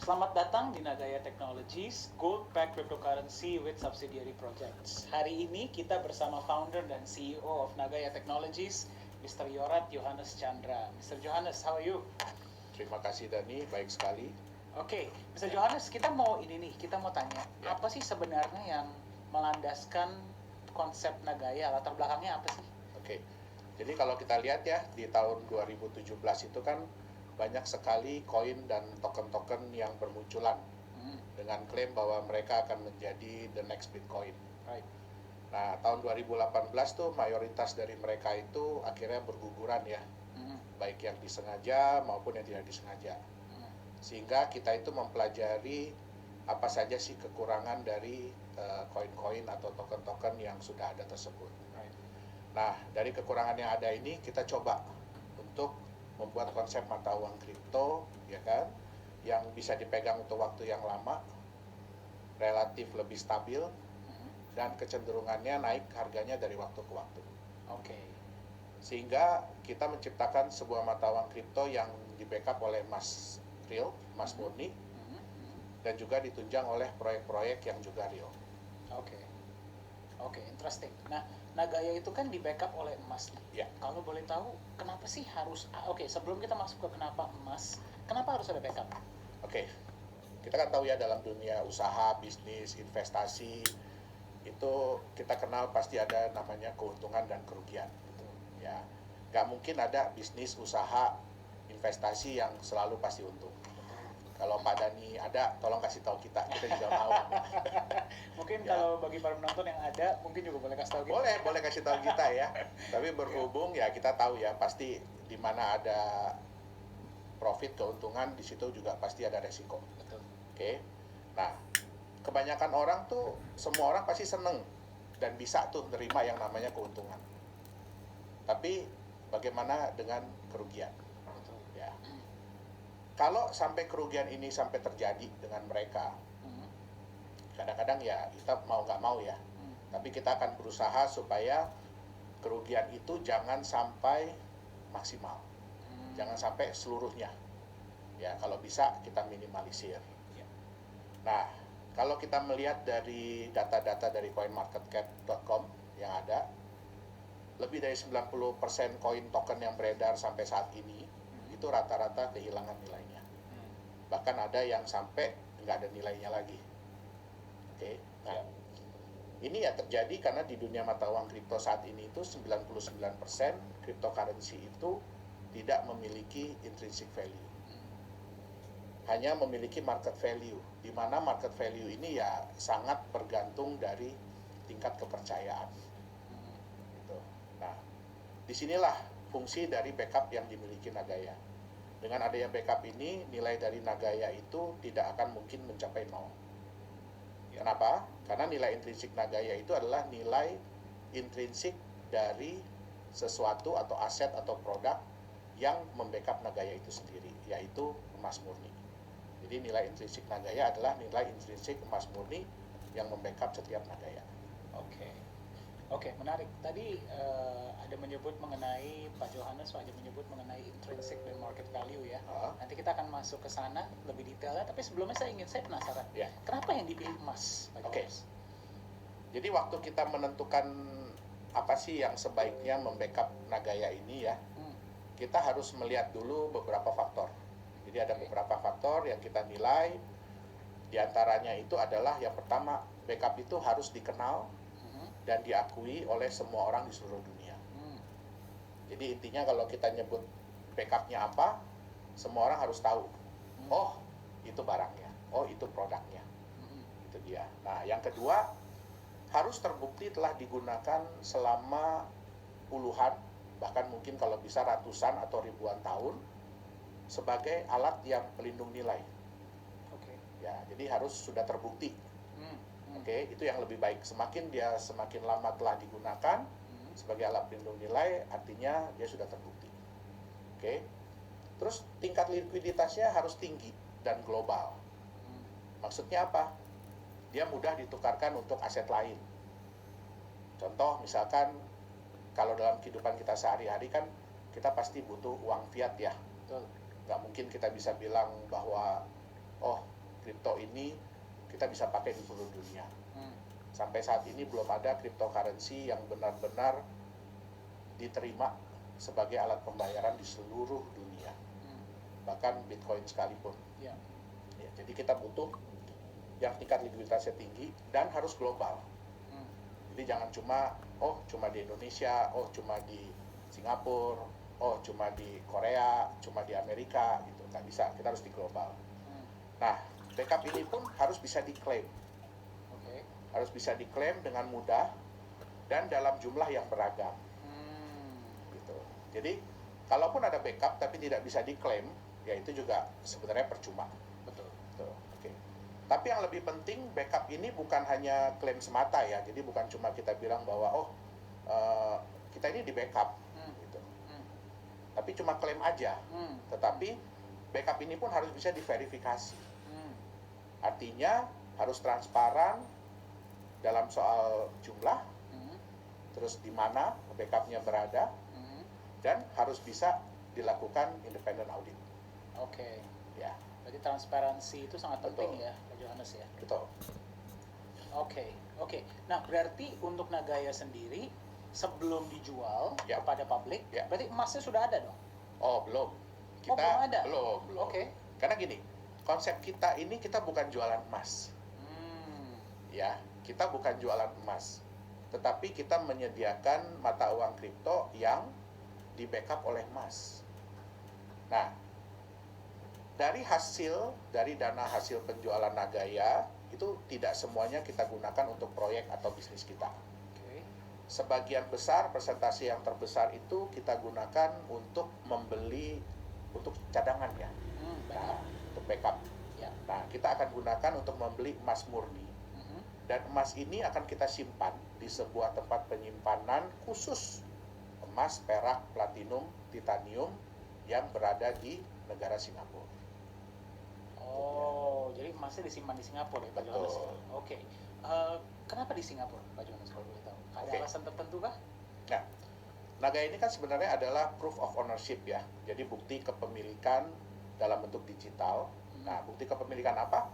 Selamat datang di Nagaya Technologies, Gold Backed Cryptocurrency with Subsidiary Projects. Hari ini kita bersama founder dan CEO of Nagaya Technologies, Mr. Yorat Johannes Chandra. Mr. Johannes, how are you? Terima kasih Dani, baik sekali. Oke, Mr. Johannes, kita mau tanya, apa sih sebenarnya yang melandaskan konsep Nagaya? Latar belakangnya apa sih? Oke, jadi kalau kita lihat ya, di tahun 2017 itu kan banyak sekali koin dan token-token yang bermunculan dengan klaim bahwa mereka akan menjadi the next Bitcoin. Right. Nah, tahun 2018 tuh mayoritas dari mereka itu akhirnya berguguran ya, baik yang disengaja maupun yang tidak disengaja. Sehingga kita itu mempelajari apa saja sih kekurangan dari koin-koin atau token-token yang sudah ada tersebut. Right. Nah, dari kekurangan yang ada ini kita coba untuk membuat konsep mata uang kripto, ya kan, yang bisa dipegang untuk waktu yang lama, relatif lebih stabil, dan kecenderungannya naik harganya dari waktu ke waktu. Oke. Sehingga kita menciptakan sebuah mata uang kripto yang di-backup oleh emas real, emas murni, dan juga ditunjang oleh proyek-proyek yang juga real. Oke, interesting. Nah, Nagaya itu kan di backup oleh emas nih. Ya. Kalau boleh tahu, kenapa sih harus... sebelum kita masuk ke kenapa emas, kenapa harus ada backup? Oke, kita kan tahu ya dalam dunia usaha, bisnis, investasi, itu kita kenal pasti ada namanya keuntungan dan kerugian. Ya, nggak mungkin ada bisnis, usaha, investasi yang selalu pasti untung. Kalau Pak Dani ada, tolong kasih tahu kita juga mau. Mungkin Ya. kalau bagi para penonton yang ada, mungkin juga boleh kasih tahu kita. Boleh kasih tahu kita ya. Tapi berhubung ya kita tahu ya, pasti di mana ada profit, keuntungan, di situ juga pasti ada resiko. Betul. Oke. Nah, kebanyakan orang tuh, semua orang pasti seneng dan bisa tuh nerima yang namanya keuntungan. Tapi bagaimana dengan kerugian? Betul. Ya. Kalau sampai kerugian ini sampai terjadi dengan mereka, kadang-kadang ya kita mau nggak mau ya, tapi kita akan berusaha supaya kerugian itu jangan sampai maksimal, jangan sampai seluruhnya. Ya, kalau bisa kita minimalisir. Ya. Nah, kalau kita melihat dari data-data dari coinmarketcap.com yang ada, lebih dari 90% koin token yang beredar sampai saat ini itu rata-rata kehilangan nilainya. Bahkan ada yang sampai nggak ada nilainya lagi. Oke. Nah, ini ya terjadi karena di dunia mata uang kripto saat ini itu 99% cryptocurrency itu tidak memiliki intrinsic value. Hanya memiliki market value, di mana market value ini ya sangat bergantung dari tingkat kepercayaan. Gitu. Nah, disinilah fungsi dari backup yang dimiliki Nagaya. Dengan adanya backup ini, nilai dari Nagaya itu tidak akan mungkin mencapai 0. Kenapa? Karena nilai intrinsik Nagaya itu adalah nilai intrinsik dari sesuatu atau aset atau produk yang membackup Nagaya itu sendiri, yaitu emas murni. Jadi nilai intrinsik Nagaya adalah nilai intrinsik emas murni yang membackup setiap Nagaya. Oke, menarik. Tadi ada menyebut mengenai Pak Johannes, ada menyebut mengenai intrinsic dan market value ya. Nanti kita akan masuk ke sana lebih detailnya. Tapi sebelumnya saya penasaran. Ya. Kenapa yang dipilih emas, Pak Johannes? Jadi waktu kita menentukan apa sih yang sebaiknya membackup Nagaya ini ya, kita harus melihat dulu beberapa faktor. Jadi ada beberapa faktor yang kita nilai. Di antaranya itu adalah yang pertama, backup itu harus dikenal dan diakui oleh semua orang di seluruh dunia. Jadi intinya kalau kita nyebut backupnya apa, semua orang harus tahu. Oh, itu barangnya. Oh, itu produknya. Itu dia. Nah, yang kedua, harus terbukti telah digunakan selama puluhan, bahkan mungkin kalau bisa ratusan atau ribuan tahun sebagai alat yang pelindung nilai. Ya, jadi harus sudah terbukti. Oke, itu yang lebih baik. Semakin lama telah digunakan sebagai alat pelindung nilai, artinya dia sudah terbukti. Oke. Terus tingkat likuiditasnya harus tinggi dan global. Maksudnya apa? Dia mudah ditukarkan untuk aset lain. Contoh misalkan kalau dalam kehidupan kita sehari-hari kan kita pasti butuh uang fiat ya. Nggak mungkin kita bisa bilang bahwa oh kripto ini kita bisa pakai di seluruh dunia. Hmm. Sampai saat ini belum ada cryptocurrency yang benar-benar diterima sebagai alat pembayaran di seluruh dunia. Bahkan Bitcoin sekalipun. Ya. Ya, jadi kita butuh yang tingkat likuiditasnya tinggi dan harus global. Jadi jangan cuma di Indonesia, cuma di Singapura, cuma di Korea, cuma di Amerika gitu. Nggak bisa, kita harus di global. Nah, backup ini pun harus bisa diklaim. Oke. Harus bisa diklaim dengan mudah dan dalam jumlah yang beragam. Gitu. Jadi, kalaupun ada backup tapi tidak bisa diklaim, ya itu juga sebenarnya percuma. Betul. Tuh, oke. Tapi yang lebih penting, backup ini bukan hanya klaim semata ya. Jadi bukan cuma kita bilang bahwa kita ini di backup, gitu. Tapi cuma klaim aja. Tetapi backup ini pun harus bisa diverifikasi. Artinya harus transparan dalam soal jumlah, terus di mana backupnya berada, dan harus bisa dilakukan independent audit. Oke. Ya. Berarti transparansi itu sangat penting. Betul. Ya, Pak Johannes ya. Betul. Oke. Nah, berarti untuk Nagaya sendiri sebelum dijual Ya. kepada publik, Ya. berarti emasnya sudah ada dong? Oh, belum. Belum ada? Belum. Oke. Karena gini, konsep kita ini kita bukan jualan emas. Ya, kita bukan jualan emas. Tetapi kita menyediakan mata uang kripto yang di backup oleh emas. Nah, dari dana hasil penjualan Nagaya itu tidak semuanya kita gunakan untuk proyek atau bisnis kita. Oke. Sebagian besar, persentase yang terbesar itu kita gunakan untuk membeli, untuk cadangan ya. Nah, untuk backup. Ya. Nah, kita akan gunakan untuk membeli emas murni. Dan emas ini akan kita simpan di sebuah tempat penyimpanan khusus emas, perak, platinum, titanium yang berada di negara Singapura. Oh, jadi emasnya disimpan di Singapura ya, Pak Betul. Johannes? Oke. Kenapa di Singapura, Pak Johannes, kalau boleh tahu? Ada Oke. alasan tertentu kah? Nah, Nagaya ini kan sebenarnya adalah proof of ownership ya. Jadi bukti kepemilikan dalam bentuk digital. Nah, bukti kepemilikan apa?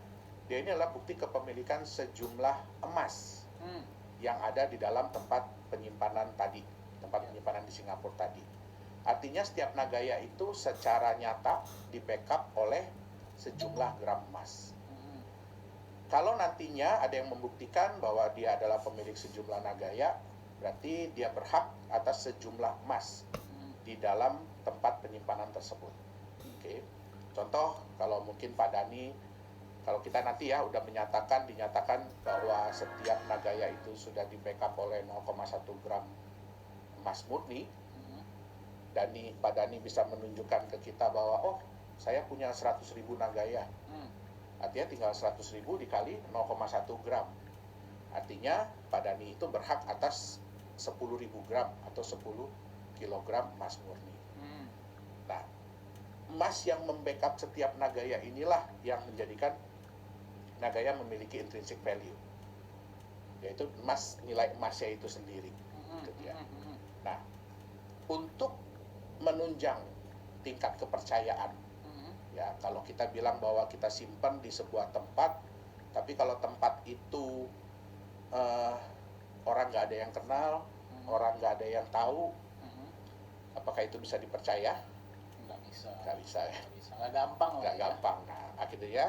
Dia ini adalah bukti kepemilikan sejumlah emas yang ada di dalam tempat penyimpanan tadi, tempat penyimpanan di Singapura tadi. Artinya setiap Nagaya itu secara nyata di backup oleh sejumlah gram emas. Kalau nantinya ada yang membuktikan bahwa dia adalah pemilik sejumlah Nagaya, berarti dia berhak atas sejumlah emas di dalam tempat penyimpanan tersebut. Oke. Contoh, kalau mungkin Pak Dani, kalau kita nanti ya udah dinyatakan bahwa setiap Nagaya itu sudah di backup oleh 0,1 gram emas murni, Pak Dani bisa menunjukkan ke kita bahwa saya punya 100.000 Nagaya. Artinya tinggal 100.000 dikali 0,1 gram. Artinya Pak Dani itu berhak atas 10.000 gram atau 10 kilogram emas murni. Nah, emas yang membackup setiap Nagaya inilah yang menjadikan Nagaya memiliki intrinsic value, yaitu nilai emasnya itu sendiri. Gitu ya. Nah, untuk menunjang tingkat kepercayaan, ya kalau kita bilang bahwa kita simpan di sebuah tempat, tapi kalau tempat itu orang nggak ada yang kenal, orang nggak ada yang tahu, apakah itu bisa dipercaya? Nggak bisa. Nggak bisa ya. Nggak gampang lah Nggak ya. gampang. Nah, akhirnya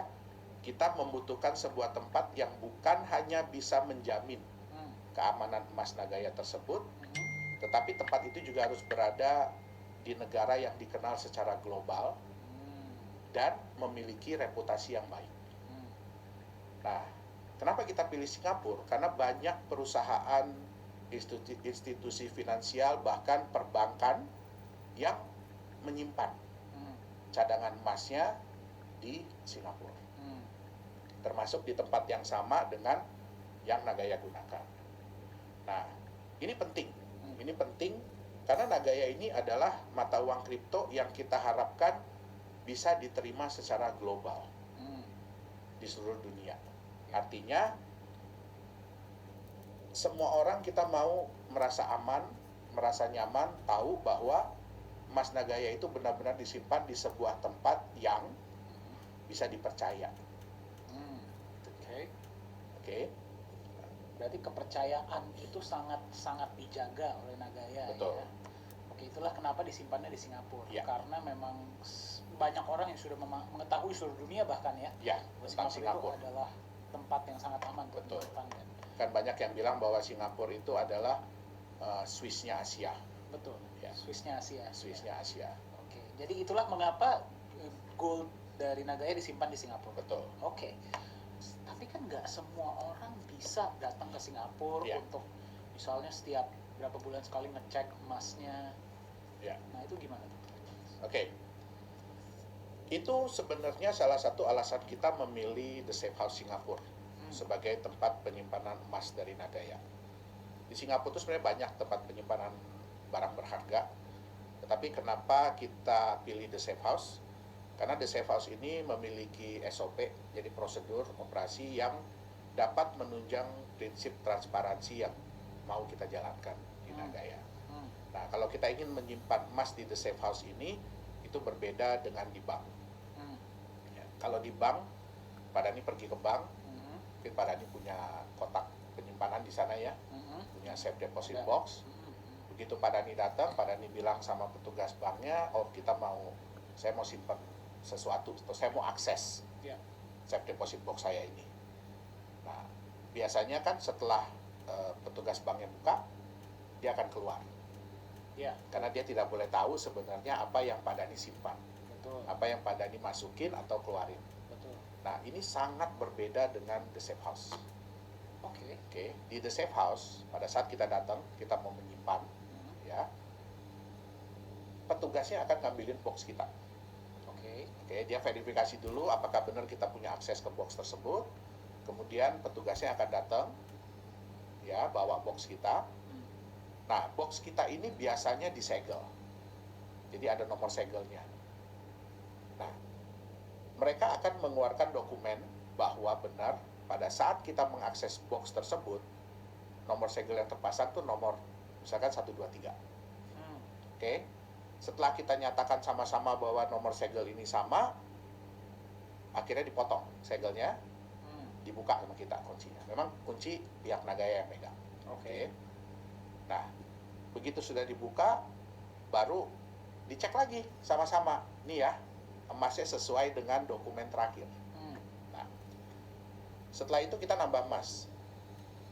kita membutuhkan sebuah tempat yang bukan hanya bisa menjamin keamanan emas Nagaya tersebut, tetapi tempat itu juga harus berada di negara yang dikenal secara global dan memiliki reputasi yang baik. Nah, kenapa kita pilih Singapura? Karena banyak perusahaan, institusi finansial, bahkan perbankan yang menyimpan cadangan emasnya di Singapura. Termasuk di tempat yang sama dengan yang Nagaya gunakan. Nah, ini penting. Ini penting karena Nagaya ini adalah mata uang kripto yang kita harapkan bisa diterima secara global di seluruh dunia. Artinya, semua orang kita mau merasa aman, merasa nyaman, tahu bahwa emas Nagaya itu benar-benar disimpan di sebuah tempat yang bisa dipercaya. Oke. Berarti kepercayaan itu sangat dijaga oleh Nagaya. Betul. Ya. Oke, itulah kenapa disimpannya di Singapura. Ya. Karena memang banyak orang yang sudah mengetahui seluruh dunia bahkan ya. Ya, tentang Singapura Singapura. itu adalah tempat yang sangat aman untuk Betul. menyimpan. Kan banyak yang bilang bahwa Singapura itu adalah Swissnya Asia. Betul. Ya. Swissnya Asia. Swissnya Asia. Oke. Jadi itulah mengapa gold dari Nagaya disimpan di Singapura. Betul. Oke. Tapi kan nggak semua orang bisa datang ke Singapura Ya. untuk misalnya setiap berapa bulan sekali ngecek emasnya. Ya. Nah itu gimana tuh? Oke. Itu sebenarnya salah satu alasan kita memilih The Safe House Singapura sebagai tempat penyimpanan emas dari Nagaya. Di Singapura itu sebenarnya banyak tempat penyimpanan barang berharga. Tetapi kenapa kita pilih The Safe House? Karena The Safe House ini memiliki SOP, jadi prosedur operasi yang dapat menunjang prinsip transparansi yang mau kita jalankan di Nagaya. Nah, kalau kita ingin menyimpan emas di The Safe House ini, itu berbeda dengan di bank. Ya, kalau di bank, Pak Dhani pergi ke bank, mungkin Pak Dhani punya kotak penyimpanan di sana ya, punya safe deposit box. Begitu Pak Dhani datang, Pak Dhani bilang sama petugas banknya, oh saya mau simpan sesuatu, atau saya mau akses safe deposit box saya ini. Nah, biasanya kan setelah petugas banknya buka, dia akan keluar. Ya. Karena dia tidak boleh tahu sebenarnya apa yang Pak Dhani simpan, Betul. apa yang Pak Dhani masukin atau keluarin. Betul. Nah, ini sangat berbeda dengan The Safe House. Oke. Oke, di The Safe House, pada saat kita datang, kita mau menyimpan, ya, petugasnya akan ngambilin box kita. Oke, dia verifikasi dulu apakah benar kita punya akses ke box tersebut. Kemudian petugasnya akan datang, ya, bawa box kita. Nah, box kita ini biasanya disegel. Jadi ada nomor segelnya. Nah, mereka akan mengeluarkan dokumen bahwa benar pada saat kita mengakses box tersebut, nomor segel yang terpasang tuh nomor misalkan 123. Oke. Setelah kita nyatakan sama-sama bahwa nomor segel ini sama, akhirnya dipotong segelnya, dibuka sama kita kuncinya. Memang kunci pihak Nagaya yang megang. Oke. Nah, begitu sudah dibuka, baru dicek lagi sama-sama. Nih ya, emasnya sesuai dengan dokumen terakhir. Nah, setelah itu kita nambah emas,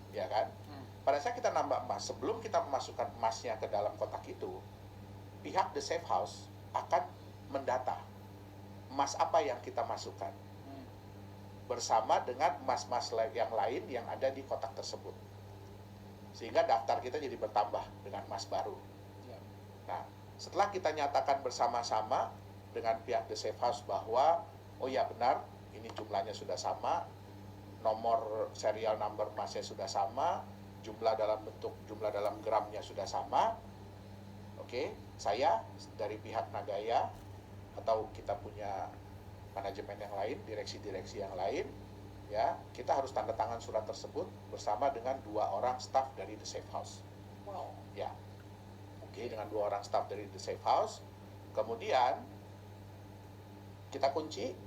ya kan? Pada saat kita nambah emas, sebelum kita memasukkan emasnya ke dalam kotak itu, pihak The Safe House akan mendata emas apa yang kita masukkan bersama dengan emas-emas yang lain yang ada di kotak tersebut. Sehingga daftar kita jadi bertambah dengan emas baru. Nah, setelah kita nyatakan bersama-sama dengan pihak The Safe House bahwa, oh ya benar, ini jumlahnya sudah sama, nomor serial number emasnya sudah sama, jumlah dalam gramnya sudah sama. Oke, saya dari pihak Nagaya atau kita punya manajemen yang lain, direksi-direksi yang lain, ya, kita harus tanda tangan surat tersebut bersama dengan 2 orang staf dari The Safe House. Wow. Ya, oke, dengan 2 orang staf dari The Safe House. Kemudian kita kunci,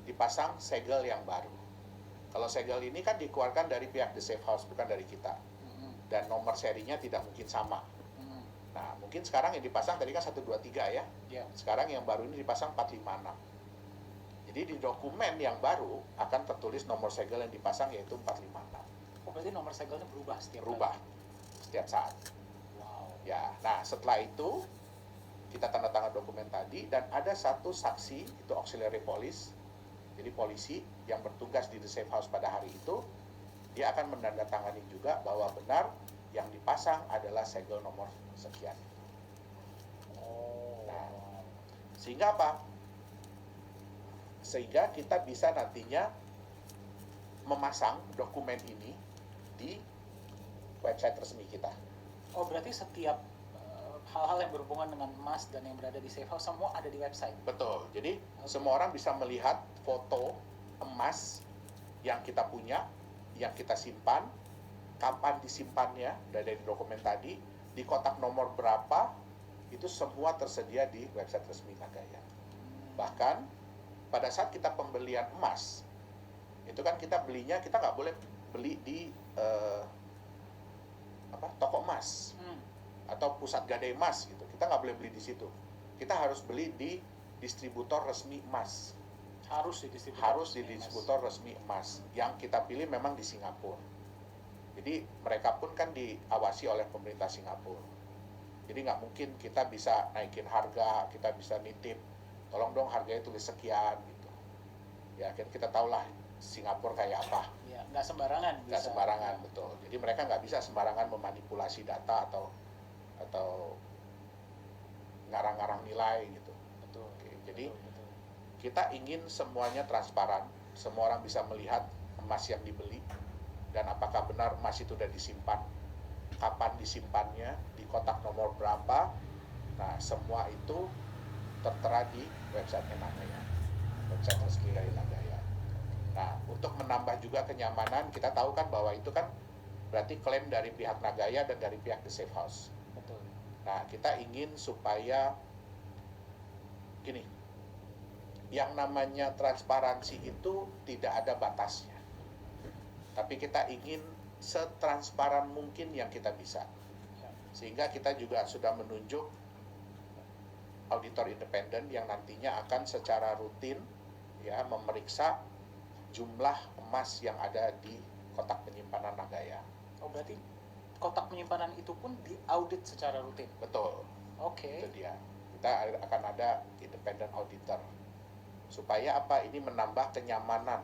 dipasang segel yang baru. Kalau segel ini kan dikeluarkan dari pihak The Safe House, bukan dari kita. Dan nomor serinya tidak mungkin sama. Nah, mungkin sekarang yang dipasang tadi kan 123 ya. Sekarang yang baru ini dipasang 456. Jadi di dokumen yang baru akan tertulis nomor segel yang dipasang yaitu 456. Oh, berarti nomor segelnya berubah setiap saat. Wow. Ya, nah setelah itu kita tanda tangan dokumen tadi dan ada satu saksi itu auxiliary police. Jadi polisi yang bertugas di The Safe House pada hari itu, dia akan menandatangani juga bahwa benar yang dipasang adalah segel nomor sekian. Nah, sehingga apa? Sehingga kita bisa nantinya memasang dokumen ini di website resmi kita. Oh, berarti setiap hal-hal yang berhubungan dengan emas dan yang berada di Safe House semua ada di website. Betul. Jadi semua orang bisa melihat foto emas yang kita punya, yang kita simpan, kapan disimpannya dari dokumen tadi, di kotak nomor berapa, itu semua tersedia di website resmi Nagaya. Bahkan pada saat kita pembelian emas, itu kan kita belinya, kita nggak boleh beli di toko emas atau pusat gadai emas gitu. Kita nggak boleh beli di situ. Kita harus beli di distributor resmi emas. Harus di distributor resmi emas. Yang kita pilih memang di Singapura. Jadi mereka pun kan diawasi oleh pemerintah Singapura. Jadi nggak mungkin kita bisa naikin harga, kita bisa nitip, tolong dong harganya tulis sekian gitu. Ya kan kita tahulah Singapura kayak apa. Ya, nggak sembarangan. Nggak sembarangan, betul. Jadi mereka nggak bisa sembarangan memanipulasi data atau ngarang-ngarang nilai gitu. Betul. Oke, jadi betul. kita ingin semuanya transparan, semua orang bisa melihat emas yang dibeli dan apakah benar emas itu sudah disimpan, kapan disimpannya, di kotak nomor berapa. Nah, semua itu tertera di website-nya Nagaya, website resmi dari Nagaya. Nah, untuk menambah juga kenyamanan, kita tahu kan bahwa itu kan berarti klaim dari pihak Nagaya dan dari pihak The Safe House. Betul. Nah, kita ingin supaya gini, yang namanya transparansi itu tidak ada batasnya. Tapi kita ingin setransparan mungkin yang kita bisa. Sehingga kita juga sudah menunjuk auditor independen yang nantinya akan secara rutin ya memeriksa jumlah emas yang ada di kotak penyimpanan Nagaya. Oh, berarti kotak penyimpanan itu pun diaudit secara rutin. Betul. Oke. Itu dia. Kita akan ada independent auditor. Supaya apa? Ini menambah kenyamanan.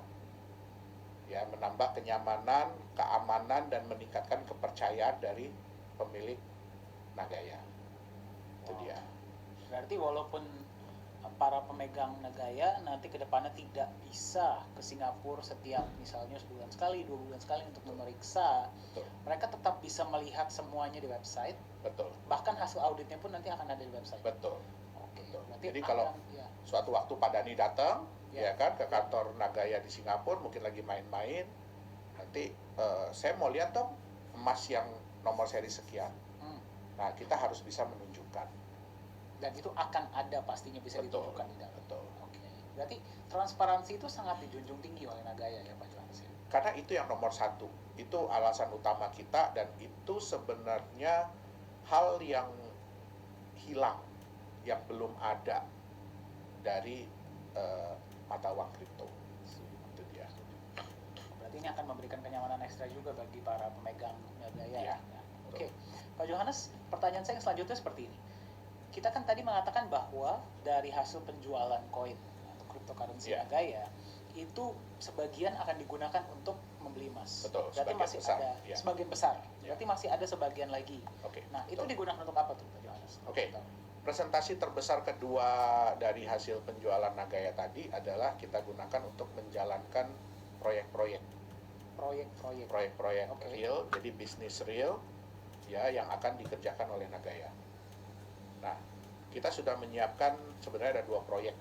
Ya, menambah kenyamanan, keamanan dan meningkatkan kepercayaan dari pemilik Nagaya. Itu dia. Berarti walaupun para pemegang Nagaya nanti ke depannya tidak bisa ke Singapura setiap misalnya sebulan sekali, 2 bulan sekali untuk memeriksa, Betul. mereka tetap bisa melihat semuanya di website. Betul. Bahkan hasil auditnya pun nanti akan ada di website. Betul. Oke. Betul. Berarti Jadi kalau suatu waktu Pak Dhani datang, ya kan, ke kantor Nagaya di Singapura, mungkin lagi main-main, nanti saya mau lihat dong emas yang nomor seri sekian. Nah, kita harus bisa menunjukkan. Dan itu akan ada pastinya bisa Betul. ditunjukkan di dalam. Betul. Oke. Berarti transparansi itu sangat dijunjung tinggi oleh Nagaya ya Pak Johannes. Karena itu yang nomor satu. Itu alasan utama kita dan itu sebenarnya hal yang hilang, yang belum ada dari mata uang kripto. Itu dia. Berarti ini akan memberikan kenyamanan ekstra juga bagi para pemegang Nagaya. Ya, Oke. Pak Johannes, pertanyaan saya selanjutnya seperti ini. Kita kan tadi mengatakan bahwa dari hasil penjualan koin atau cryptocurrency Nagaya itu sebagian akan digunakan untuk membeli emas. Betul. Berarti masih besar, ada sebagian besar. Berarti masih ada sebagian lagi. Oke. Nah, itu digunakan untuk apa tuh Pak Johannes? Oke. Presentasi terbesar kedua dari hasil penjualan Nagaya tadi adalah kita gunakan untuk menjalankan proyek-proyek real, jadi bisnis real ya yang akan dikerjakan oleh Nagaya. Nah, kita sudah menyiapkan sebenarnya ada 2 proyek.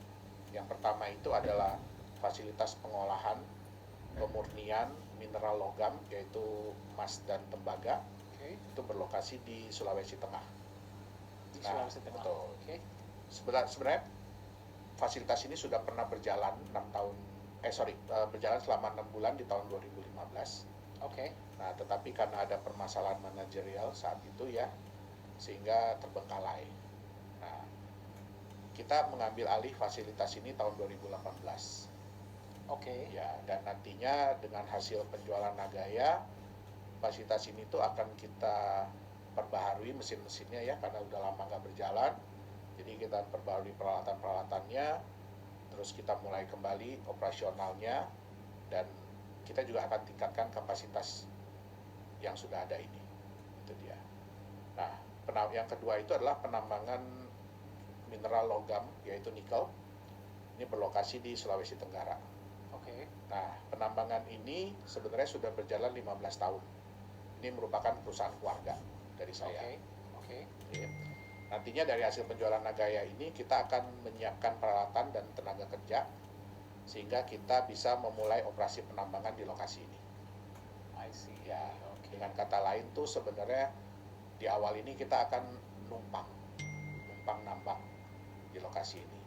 Yang pertama itu adalah fasilitas pengolahan, pemurnian mineral logam yaitu emas dan tembaga. Itu berlokasi di Sulawesi Tengah. Sulawesi Tengah. Betul. Sebenarnya fasilitas ini sudah pernah berjalan berjalan selama 6 bulan di tahun 2015. Nah, tetapi karena ada permasalahan manajerial saat itu ya, sehingga terbengkalai. Nah, kita mengambil alih fasilitas ini tahun 2018. Ya, dan nantinya dengan hasil penjualan Nagaya, fasilitas ini tuh akan kita perbaharui mesin-mesinnya ya, karena udah lama nggak berjalan. Jadi kita perbaharui peralatan-peralatannya, terus kita mulai kembali operasionalnya, dan kita juga akan tingkatkan kapasitas yang sudah ada ini. Itu dia. Nah, yang kedua itu adalah penambangan mineral logam yaitu nikel. Ini berlokasi di Sulawesi Tenggara. Nah, penambangan ini sebenarnya sudah berjalan 15 tahun. Ini merupakan perusahaan keluarga dari saya. Nantinya dari hasil penjualan Nagaya ini kita akan menyiapkan peralatan dan tenaga kerja sehingga kita bisa memulai operasi penambangan di lokasi ini. Ya, dengan kata lain tuh sebenarnya di awal ini kita akan numpang nambang di lokasi ini.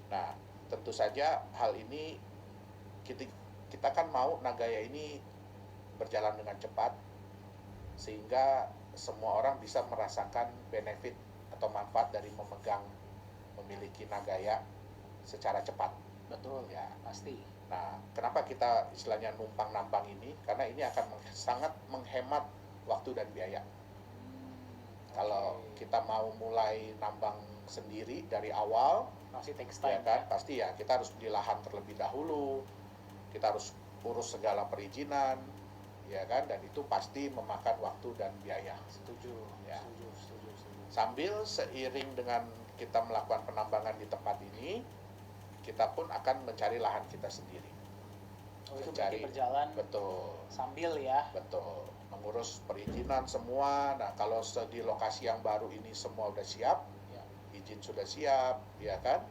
Nah, tentu saja hal ini kita kan mau Nagaya ini berjalan dengan cepat sehingga semua orang bisa merasakan benefit atau manfaat dari memiliki Nagaya secara cepat. Betul, Ya. pasti. Nah, kenapa kita istilahnya numpang nambang ini? Karena ini akan sangat menghemat waktu dan biaya. Kalau kita mau mulai nambang sendiri dari awal, masih takes ya time. kan, pasti ya kita harus beli lahan terlebih dahulu, kita harus urus segala perizinan, ya kan, dan itu pasti memakan waktu dan biaya. Setuju, Ya. setuju. Sambil seiring dengan kita melakukan penambangan di tempat ini, kita pun akan mencari lahan kita sendiri. Oh, itu berarti berjalan Betul. sambil ya. Betul, mengurus perizinan semua. Nah, kalau di lokasi yang baru ini semua udah siap, Ya. izin sudah siap, ya kan?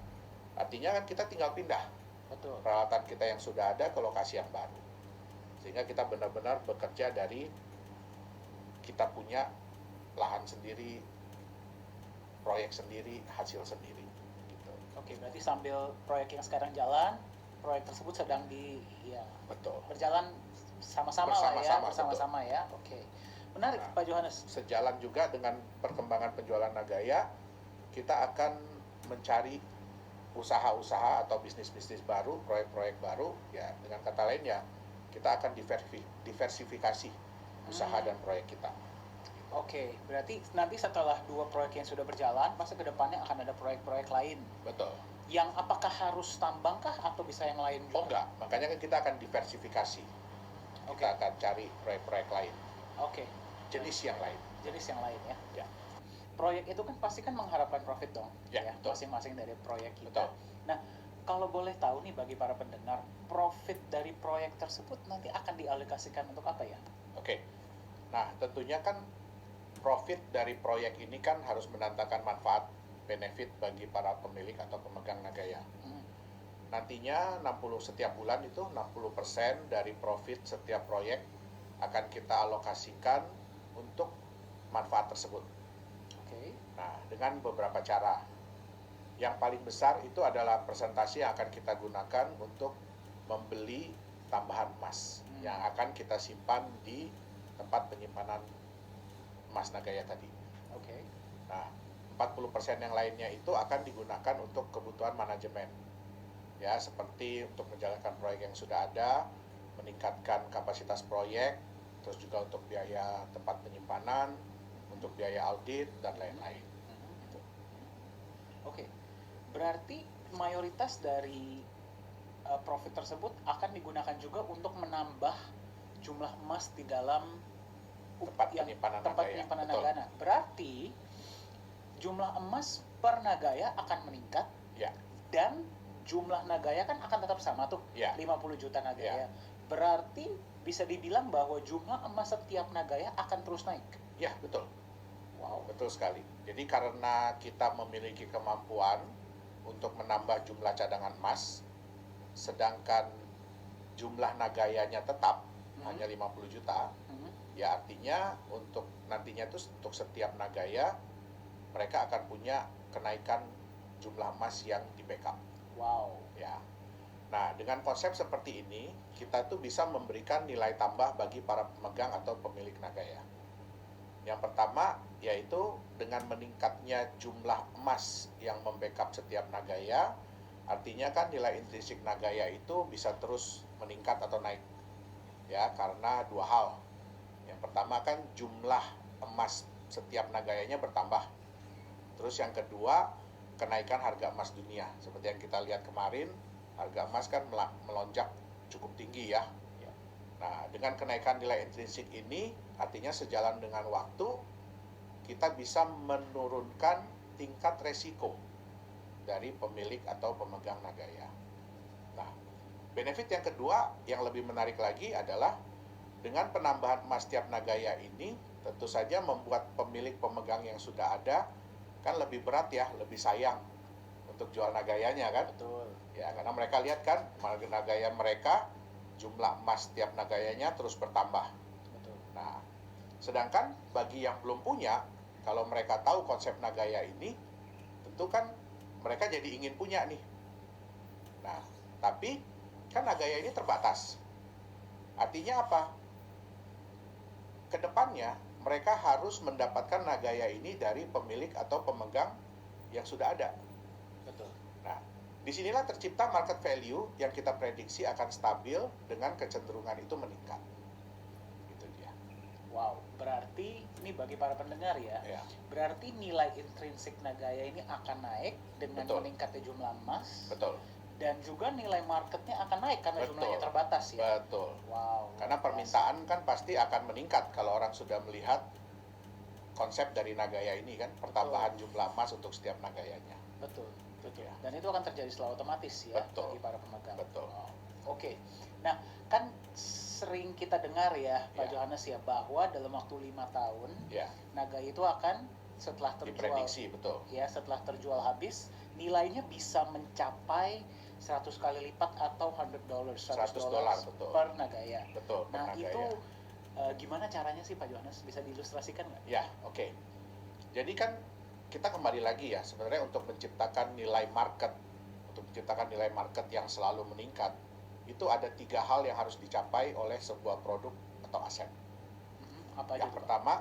Artinya kan kita tinggal pindah Betul. peralatan kita yang sudah ada ke lokasi yang baru. Sehingga kita benar-benar bekerja dari kita punya lahan sendiri, proyek sendiri, hasil sendiri. Gitu. Oke, berarti sambil proyek yang sekarang jalan, proyek tersebut sedang Betul. berjalan sama-sama Bersama-sama, ya. Oke. Menarik, Nah, Pak Johannes. Sejalan juga dengan perkembangan penjualan Nagaya, kita akan mencari usaha-usaha atau bisnis-bisnis baru, proyek-proyek baru, ya dengan kata lain ya kita akan diversifikasi usaha dan proyek kita. Oke, berarti nanti setelah 2 proyek yang sudah berjalan, pasti ke depannya akan ada proyek-proyek lain. Betul. Yang apakah harus tambangkah atau bisa yang lain juga? Oh enggak, makanya kan kita akan diversifikasi. Oke. Kita akan cari proyek-proyek lain, Oke, jenis yang lain. jenis yang lain ya. Ya. Proyek itu kan pasti kan mengharapkan profit dong, Ya, betul. masing-masing dari proyek kita. Betul. Nah, kalau boleh tahu nih bagi para pendengar, profit dari proyek tersebut nanti akan dialokasikan untuk apa ya? Oke. Nah, tentunya kan profit dari proyek ini kan harus mendatangkan manfaat, benefit bagi para pemilik atau pemegang Nagaya. Nantinya setiap bulan itu 60% dari profit setiap proyek akan kita alokasikan untuk manfaat tersebut. Oke. Nah, dengan beberapa cara. Yang paling besar itu adalah presentasi yang akan kita gunakan untuk membeli tambahan emas yang akan kita simpan di tempat penyimpanan emas Nagaya tadi. Oke. Nah, 40% yang lainnya itu akan digunakan untuk kebutuhan manajemen. Ya, seperti untuk menjalankan proyek yang sudah ada, meningkatkan kapasitas proyek, terus juga untuk biaya tempat penyimpanan, untuk biaya audit, dan lain-lain. Oke. Berarti mayoritas dari profit tersebut akan digunakan juga untuk menambah jumlah emas di dalam Tempat penyimpanan tempat Nagaya. penyimpanan Betul. Nagaya. Berarti jumlah emas per Nagaya akan meningkat Ya, dan jumlah Nagaya kan akan tetap sama tuh, Ya. 50 juta Nagaya. Ya. Berarti bisa dibilang bahwa jumlah emas setiap Nagaya akan terus naik. ya betul. Wow. Betul sekali. Jadi karena kita memiliki kemampuan untuk menambah jumlah cadangan emas, sedangkan jumlah Nagayanya tetap hanya 50 juta, ya artinya untuk nantinya itu untuk setiap Nagaya mereka akan punya kenaikan jumlah emas yang di backup. Wow. Ya. Nah, dengan konsep seperti ini, kita tuh bisa memberikan nilai tambah bagi para pemegang atau pemilik Nagaya. Yang pertama, yaitu dengan meningkatnya jumlah emas yang membackup setiap Nagaya, artinya kan nilai intrinsik Nagaya itu bisa terus meningkat atau naik. Ya, karena dua hal. Yang pertama kan jumlah emas setiap Nagayanya bertambah. Terus yang kedua, kenaikan harga emas dunia. Seperti yang kita lihat kemarin, harga emas kan melonjak cukup tinggi ya. Nah, dengan kenaikan nilai intrinsik ini, artinya sejalan dengan waktu, kita bisa menurunkan tingkat resiko dari pemilik atau pemegang Nagaya. Nah, benefit yang kedua yang lebih menarik lagi adalah dengan penambahan emas tiap Nagaya ini, tentu saja membuat pemilik pemegang yang sudah ada kan lebih berat ya, lebih sayang untuk jual Nagayanya kan. Betul. Ya, karena mereka lihat kan Nagaya mereka jumlah emas tiap Nagayanya terus bertambah. Betul. Nah, sedangkan bagi yang belum punya, kalau mereka tahu konsep Nagaya ini, tentu kan mereka jadi ingin punya nih. Nah, tapi kan Nagaya ini terbatas. Artinya apa? Kedepannya mereka harus mendapatkan Nagaya ini dari pemilik atau pemegang yang sudah ada. Betul. Nah, disinilah tercipta market value yang kita prediksi akan stabil dengan kecenderungan itu meningkat. Itu dia. Wow, berarti ini bagi para pendengar ya. Ya, Berarti nilai intrinsik Nagaya ini akan naik dengan Betul. meningkatnya jumlah emas. betul. Dan juga nilai marketnya akan naik karena Betul. jumlahnya terbatas ya. Betul. Wow. Karena luar biasa. permintaan kan pasti akan meningkat kalau orang sudah melihat konsep dari Nagaya ini kan, pertambahan jumlah emas untuk setiap Nagayanya. Betul, betul. Ya. Dan itu akan terjadi secara otomatis ya Betul. bagi para pemegang. Betul. Wow. Oke. Nah, kan sering kita dengar ya, Pak Ya. Johannes ya, bahwa dalam waktu 5 tahun Ya, Nagaya itu akan setelah terjual diprediksi betul. ya, setelah terjual habis, nilainya bisa mencapai 100 kali lipat atau $100, $100, betul. per Nagaya. Betul, per Nah, Nagaya. itu gimana caranya sih Pak Johannes? Bisa diilustrasikan nggak? Ya, oke. Jadi kan kita kembali lagi ya, sebenarnya untuk menciptakan nilai market, yang selalu meningkat, itu ada 3 hal yang harus dicapai oleh sebuah produk atau aset. Apa aja Yang tuh, Pak? pertama,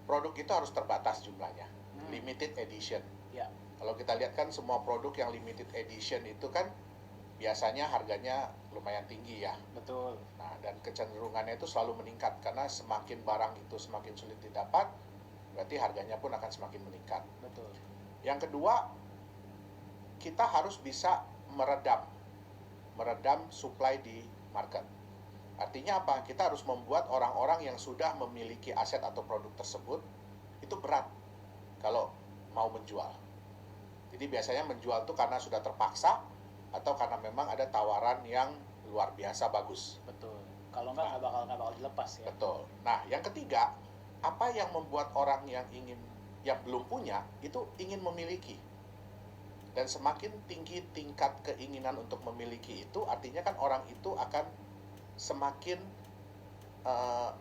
produk itu harus terbatas jumlahnya, Hmm. limited edition. Ya, Kalau kita lihat kan semua produk yang limited edition itu kan biasanya harganya lumayan tinggi ya. betul. Nah, dan kecenderungannya itu selalu meningkat karena semakin barang itu semakin sulit didapat, berarti harganya pun akan semakin meningkat. Betul. Yang kedua, kita harus bisa meredam supply di market. Artinya apa? Kita harus membuat orang-orang yang sudah memiliki aset atau produk tersebut itu berat kalau mau menjual. Jadi biasanya menjual itu karena sudah terpaksa atau karena memang ada tawaran yang luar biasa bagus. Betul. Kalau nggak bakal dilepas ya. Betul. Nah, yang ketiga, apa yang membuat orang yang belum punya itu ingin memiliki? Dan semakin tinggi tingkat keinginan untuk memiliki itu, artinya kan orang itu akan semakin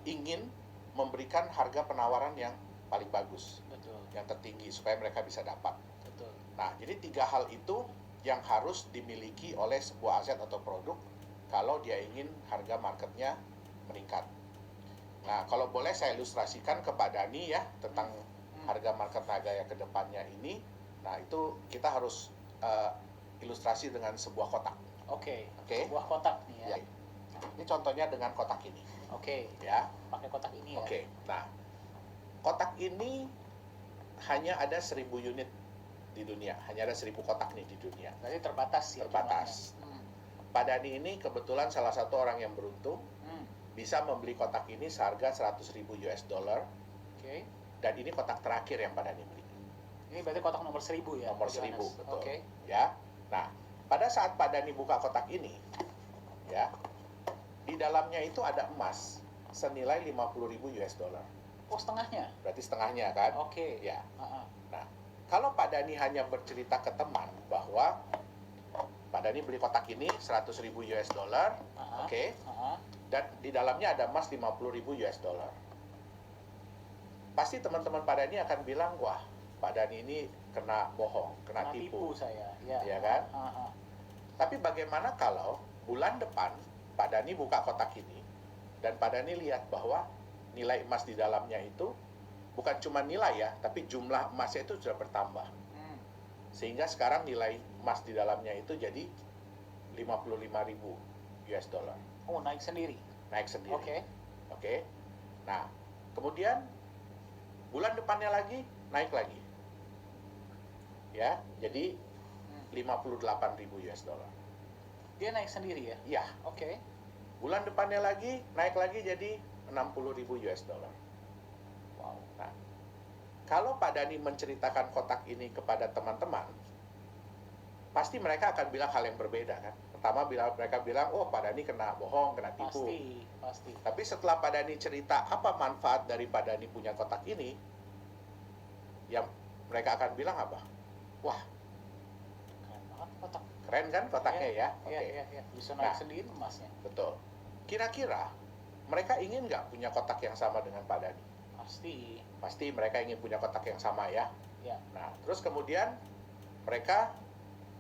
ingin memberikan harga penawaran yang paling bagus, Betul. yang tertinggi supaya mereka bisa dapat. Betul. Nah, jadi 3 hal itu yang harus dimiliki oleh sebuah aset atau produk kalau dia ingin harga marketnya meningkat. Nah, kalau boleh saya ilustrasikan ke Pak Dani ya tentang harga market Nagaya ke depannya ini. Nah, itu kita harus ilustrasi dengan sebuah kotak. Oke. Oke. Sebuah kotak nih ya. Ya. Ini contohnya dengan kotak ini, Oke. ya. Pakai kotak ini ya. Oke. Nah, kotak ini hanya ada 1000 unit di dunia, hanya ada 1000 kotak nih di dunia. Berarti terbatas ya. Terbatas. jumlahnya. Pak Dani ini kebetulan salah satu orang yang beruntung bisa membeli kotak ini seharga 100.000 US dollar, Oke. dan ini kotak terakhir yang Pak Dani beli. Ini berarti kotak nomor 1000 ya. Nomor Pak Johannes? 1000, betul. Oke. Ya. Nah, pada saat Pak Dani buka kotak ini, ya, di dalamnya itu ada emas senilai 50.000 US dollar. Oh, setengahnya. Berarti setengahnya kan? Oke. Ya. Ah, ah. Nah, kalau Pak Dani hanya bercerita ke teman bahwa Pak Dani beli kotak ini 100.000 US dollar, Ah, ah. oke, Ah, ah. dan di dalamnya ada emas 50.000 US dollar. Pasti teman-teman Pak Dani akan bilang, wah, Pak Dani ini kena bohong, kena tipu. saya. Ya. Iya kan? Ah, ah. Tapi bagaimana kalau bulan depan Pak Dani buka kotak ini dan Pak Dani lihat bahwa nilai emas di dalamnya itu bukan cuma nilai ya, tapi jumlah emasnya itu sudah bertambah. Hmm. Sehingga sekarang nilai emas di dalamnya itu jadi 55.000 US dollar. Oh, naik sendiri. Naik sendiri. Oke. Oke. Nah, kemudian bulan depannya lagi naik lagi. Ya, jadi 58.000 US dollar. Dia naik sendiri ya. Iya. Oke. Bulan depannya lagi naik lagi jadi 60.000 US dollar. Wow. Nah, kalau Pak Dani menceritakan kotak ini kepada teman-teman, pasti mereka akan bilang hal yang berbeda kan. Pertama mereka bilang, oh Pak Dani kena bohong, kena tipu. Pasti. Tapi setelah Pak Dani cerita apa manfaat dari Pak Dani punya kotak ini, yang mereka akan bilang apa? Wah, Keren banget kotak. keren kan kotaknya ya? Oke. Iya. Bisa naik Nah. sendiri emasnya. Betul. Kira-kira mereka ingin nggak punya kotak yang sama dengan Pak Dani? Pasti. Pasti mereka ingin punya kotak yang sama ya. Ya. Nah, terus kemudian mereka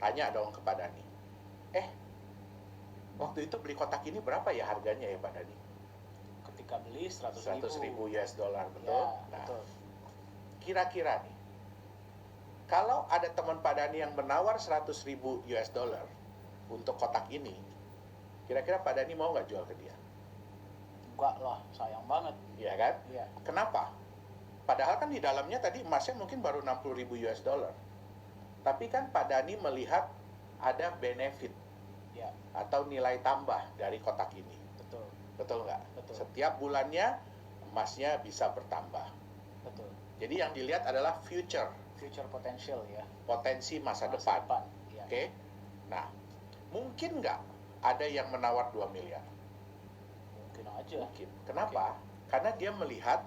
tanya dong ke Pak Dani, Waktu itu beli kotak ini berapa ya harganya ya Pak Dani? Ketika beli 100 100.000 US dollar, betul? Ya, Nah, betul. kira-kira nih, kalau ada teman Pak Dani yang menawar 100.000 US dollar untuk kotak ini, kira-kira Pak Dani mau nggak jual ke dia? Enggak lah, sayang banget. Iya kan? Iya. Kenapa? Padahal kan di dalamnya tadi emasnya mungkin baru 60.000 US dollar. Tapi kan Pak Dani melihat ada benefit Ya, atau nilai tambah dari kotak ini. betul. Betul nggak? Betul. Setiap bulannya emasnya bisa bertambah. Betul. Jadi yang dilihat adalah future, Future potential ya. potensi masa depan. Ya. Oke? Nah, mungkin nggak ada yang menawar 2 miliar? Mungkin aja. Mungkin. Kenapa? Karena dia melihat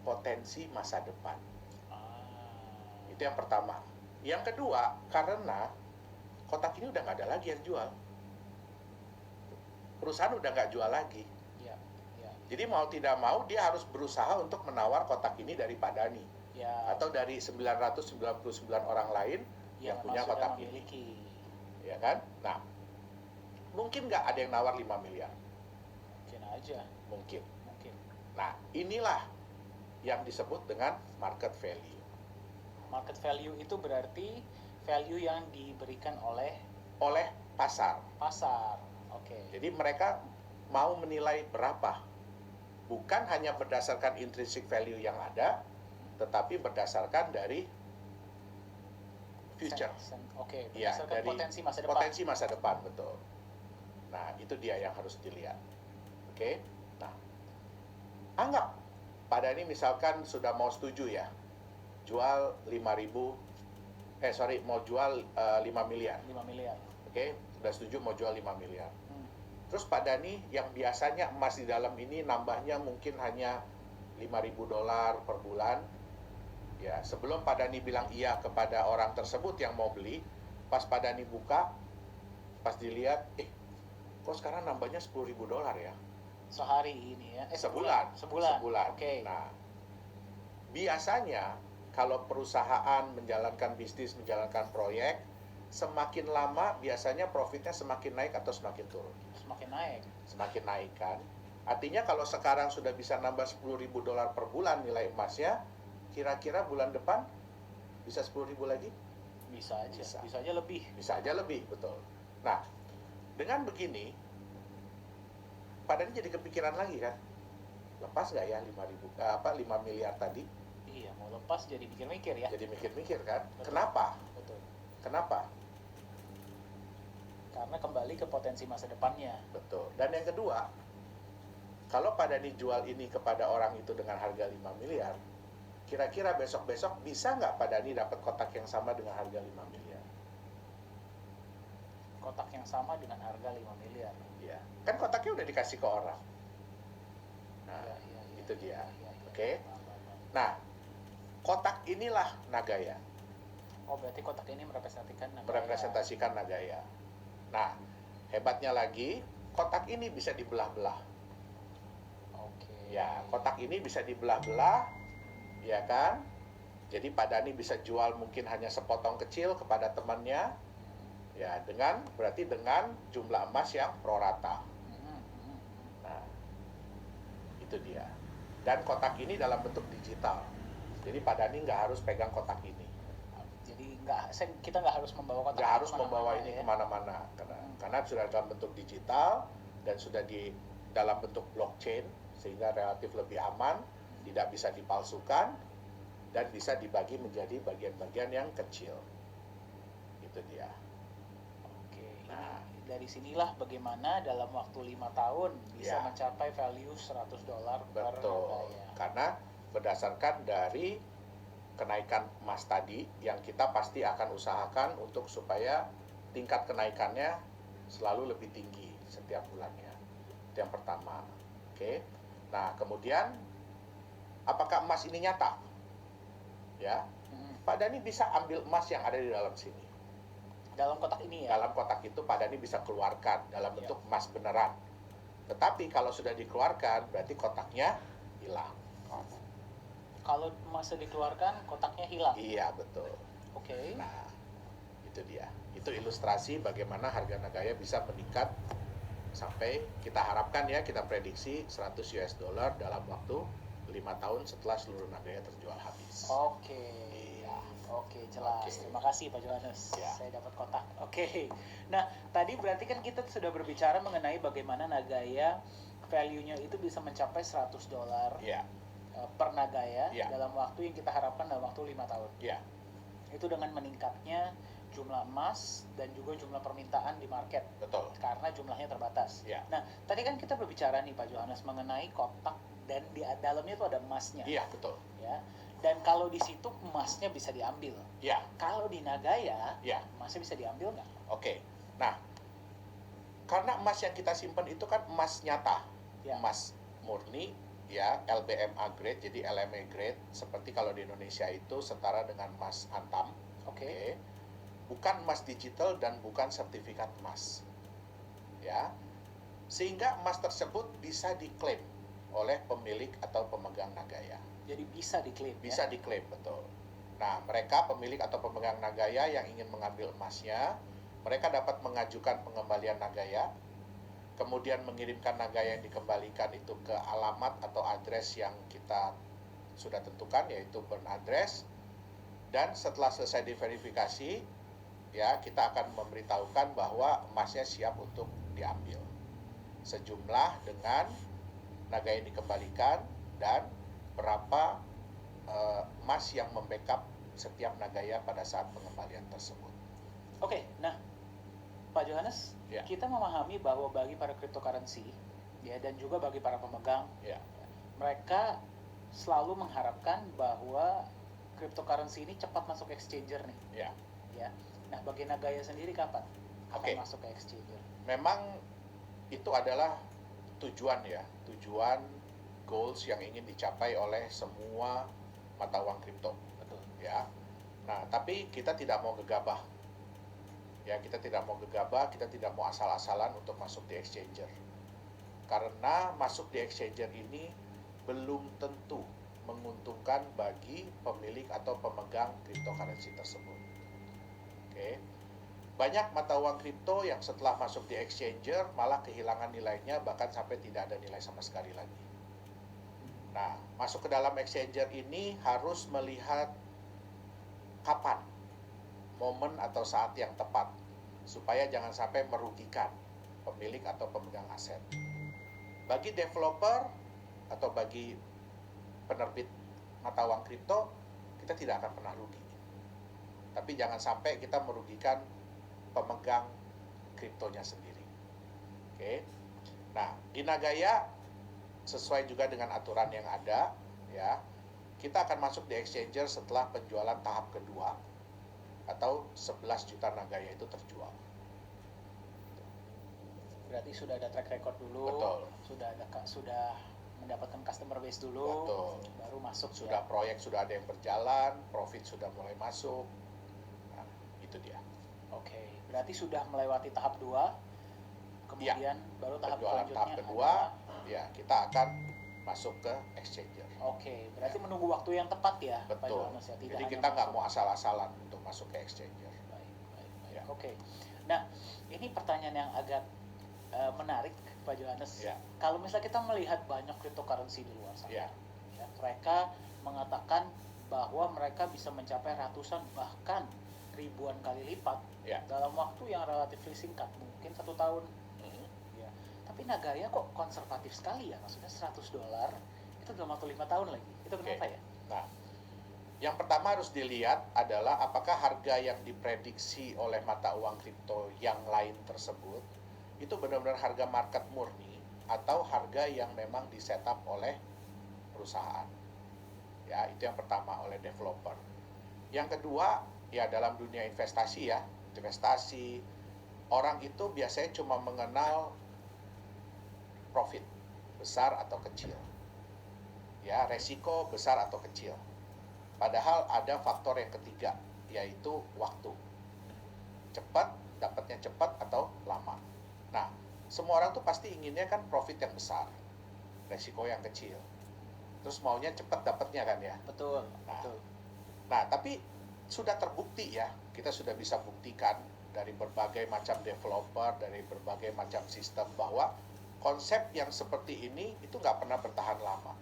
potensi masa depan. Ah, Itu yang pertama. Yang kedua, karena kotak ini udah nggak ada lagi yang jual. Perusahaan udah nggak jual lagi. ya, ya, Jadi mau tidak mau dia harus berusaha untuk menawar kotak ini dari Pak Dani. ya. Atau dari 999 orang lain yang punya memang kotak sudah ini. memiliki. Ya kan? Nah, mungkin nggak ada yang nawar 5 miliar? Mungkin aja. Mungkin. Mungkin. Nah, inilah yang disebut dengan market value. Market value itu berarti value yang diberikan oleh Oleh pasar. pasar. Oke. Jadi mereka mau menilai berapa. Bukan hanya berdasarkan intrinsic value yang ada, tetapi berdasarkan dari future. Oke, Ya, berdasarkan dari potensi masa depan. potensi masa depan, betul. Nah, itu dia yang harus dilihat. Oke? Nah, anggap pada ini misalkan sudah mau setuju ya, jual 5.000, mau jual 5 miliar. 5 miliar. Oke, sudah setuju mau jual 5 miliar. Hmm. Terus Pak Dani yang biasanya emas di dalam ini nambahnya mungkin hanya 5.000 dolar per bulan. Ya, sebelum Pak Dani bilang iya kepada orang tersebut yang mau beli, pas Pak Dani buka, pas dilihat, kok sekarang nambahnya 10.000 dolar ya? Sehari ini ya. Sebulan. Sebulan. Oke. Nah, biasanya kalau perusahaan menjalankan bisnis, menjalankan proyek, semakin lama biasanya profitnya semakin naik atau semakin turun? Semakin naik. Semakin naik kan? Artinya kalau sekarang sudah bisa nambah 10.000 dolar per bulan nilai emasnya, kira-kira bulan depan bisa 10.000 lagi? Bisa aja. Bisa. Bisa aja lebih. Bisa aja lebih, betul. Nah, dengan begini, Pak Dani jadi kepikiran lagi kan? Lepas nggak ya 5 miliar tadi? Iya, mau lepas jadi mikir-mikir ya. Jadi mikir-mikir kan? Betul. Kenapa? Betul. Kenapa? Karena kembali ke potensi masa depannya. Betul. Dan yang kedua, kalau Pak Dani jual ini kepada orang itu dengan harga 5 miliar, kira-kira besok-besok bisa nggak Pak Dani dapat kotak yang sama dengan harga 5 miliar? Kotak yang sama dengan harga 5 miliar. Ya, kan kotaknya udah dikasih ke orang. Nah, Ya. itu dia. Ya. Oke. Nah, kotak inilah Nagaya, Oh, berarti kotak ini merepresentasikan Nagaya. merepresentasikan Nagaya. Nah, hebatnya lagi, kotak ini bisa dibelah-belah. Oke. Ya, kotak ini bisa dibelah-belah, ya kan? Jadi Pak Dani bisa jual mungkin hanya sepotong kecil kepada temannya, ya berarti dengan jumlah emas yang prorata. Nah, itu dia. Dan kotak ini dalam bentuk digital. Jadi Pak Dani nggak harus pegang kotak ini. Jadi kita nggak harus membawa kotak Nggak harus membawa kemana-mana ini ya. kemana-mana. Karena sudah dalam bentuk digital dan sudah di dalam bentuk blockchain, sehingga relatif lebih aman, tidak bisa dipalsukan, dan bisa dibagi menjadi bagian-bagian yang kecil. Itu dia. Oke. Nah. Dari sinilah bagaimana dalam waktu 5 tahun bisa Ya. mencapai value 100 dolar per Betul. Nagaya. Karena berdasarkan dari kenaikan emas tadi yang kita pasti akan usahakan untuk supaya tingkat kenaikannya selalu lebih tinggi setiap bulannya. Itu yang pertama. Oke. Nah, kemudian apakah emas ini nyata? Ya. Pak Dani bisa ambil emas yang ada di dalam sini. Dalam kotak ini ya. Dalam kotak itu Pak Dani bisa keluarkan dalam Iya. bentuk emas beneran. Tetapi kalau sudah dikeluarkan berarti kotaknya hilang. Kalau emasnya dikeluarkan, kotaknya hilang. Iya, betul. Oke. Nah, itu dia. Itu ilustrasi bagaimana harga Nagaya bisa meningkat sampai kita harapkan ya, kita prediksi 100 US dollar dalam waktu 5 tahun setelah seluruh Nagaya terjual habis. Oke. Iya. Oke, jelas. Oke. Terima kasih Pak Johannes. Ya. Saya dapat kotak. Oke. Nah, tadi berarti kan kita sudah berbicara mengenai bagaimana Nagaya value-nya itu bisa mencapai 100 dolar Ya, per Nagaya Ya. dalam waktu yang kita harapkan dalam waktu 5 tahun. ya, Itu dengan meningkatnya jumlah emas dan juga jumlah permintaan di market betul. karena jumlahnya terbatas. Ya. Nah, tadi kan kita berbicara nih Pak Johannes mengenai kotak dan di dalamnya itu ada emasnya. Iya, betul. Ya. Dan kalau di situ emasnya bisa diambil. Ya, Kalau di Nagaya, ya. emasnya bisa diambil nggak? Oke. Nah, karena emas yang kita simpan itu kan emas nyata, Ya. emas murni, ya, LBMA grade, jadi LME grade, seperti kalau di Indonesia itu setara dengan emas antam. Oke. Oke. Bukan emas digital dan bukan sertifikat emas. Ya. Sehingga emas tersebut bisa diklaim oleh pemilik atau pemegang Nagaya. Jadi bisa diklaim. Bisa diklaim, betul. Nah, mereka pemilik atau pemegang Nagaya yang ingin mengambil emasnya, mereka dapat mengajukan pengembalian Nagaya, kemudian mengirimkan Nagaya yang dikembalikan itu ke alamat atau address yang kita sudah tentukan, yaitu burn address. Dan setelah selesai diverifikasi, ya, kita akan memberitahukan bahwa emasnya siap untuk diambil. Sejumlah dengan Nagaya yang dikembalikan dan berapa emas yang membackup setiap Nagaya pada saat pengembalian tersebut. Oke, nah Pak Johannes, Ya. kita memahami bahwa bagi para cryptocurrency ya dan juga bagi para pemegang, Ya. mereka selalu mengharapkan bahwa cryptocurrency ini cepat masuk exchanger nih. Ya. Ya. Nah, bagi Nagaya sendiri kapan akan Oke. masuk ke exchanger? Memang itu adalah tujuan ya, tujuan goals yang ingin dicapai oleh semua mata uang kripto, Betul. ya. Nah, tapi kita tidak mau gegabah. Ya, kita tidak mau gegabah, kita tidak mau asal-asalan untuk masuk di exchanger. Karena masuk di exchanger ini belum tentu menguntungkan bagi pemilik atau pemegang cryptocurrency tersebut. Oke. Banyak mata uang kripto yang setelah masuk di exchanger malah kehilangan nilainya, bahkan sampai tidak ada nilai sama sekali lagi. Nah, masuk ke dalam exchanger ini harus melihat kapan momen atau saat yang tepat supaya jangan sampai merugikan pemilik atau pemegang aset. Bagi developer atau bagi penerbit mata uang kripto, kita tidak akan pernah rugi. Tapi jangan sampai kita merugikan pemegang kriptonya sendiri. Oke. Nah, di Nagaya sesuai juga dengan aturan yang ada, ya. Kita akan masuk di exchanger setelah penjualan tahap kedua atau 11 juta Nagaya itu terjual. Berarti sudah ada track record dulu, Betul. sudah mendapatkan customer base dulu, Betul. baru masuk Sudah ya. proyek sudah ada yang berjalan, profit sudah mulai masuk. Nah, itu dia. Oke, berarti sudah melewati tahap 2, kemudian baru tahap Penjualan selanjutnya tahap kedua, ya kita akan masuk ke exchanger. Oke, berarti menunggu waktu yang tepat ya, Pak Betul. Johannes ya. Tidak Jadi hanya kita nggak masuk. mau asal-asalan untuk masuk ke exchanger. Baik, baik, baik. Ya. Oke. Nah, ini pertanyaan yang agak menarik, Pak Johannes. Ya. Kalau misalnya kita melihat banyak cryptocurrency di luar sana, Ya. ya, mereka mengatakan bahwa mereka bisa mencapai ratusan bahkan ribuan kali lipat Ya. dalam waktu yang relatif singkat, mungkin 1 tahun. Mhm. Ya. Tapi Nagaya kok konservatif sekali ya, maksudnya 100 dolar itu dalam waktu 5 tahun lagi. Itu kenapa ya? Nah, yang pertama harus dilihat adalah apakah harga yang diprediksi oleh mata uang kripto yang lain tersebut itu benar-benar harga market murni atau harga yang memang di-setup oleh perusahaan. Ya, itu yang pertama, oleh developer. Yang kedua, ya dalam dunia investasi ya, investasi orang itu biasanya cuma mengenal profit besar atau kecil. Ya, resiko besar atau kecil. Padahal ada faktor yang ketiga, yaitu waktu. Cepat, dapatnya cepat atau lama. Nah, semua orang tuh pasti inginnya kan profit yang besar, resiko yang kecil. Terus maunya cepat dapatnya kan ya. Betul, Nah. betul. Nah, tapi sudah terbukti ya, kita sudah bisa buktikan dari berbagai macam developer, dari berbagai macam sistem, bahwa konsep yang seperti ini itu nggak pernah bertahan lama.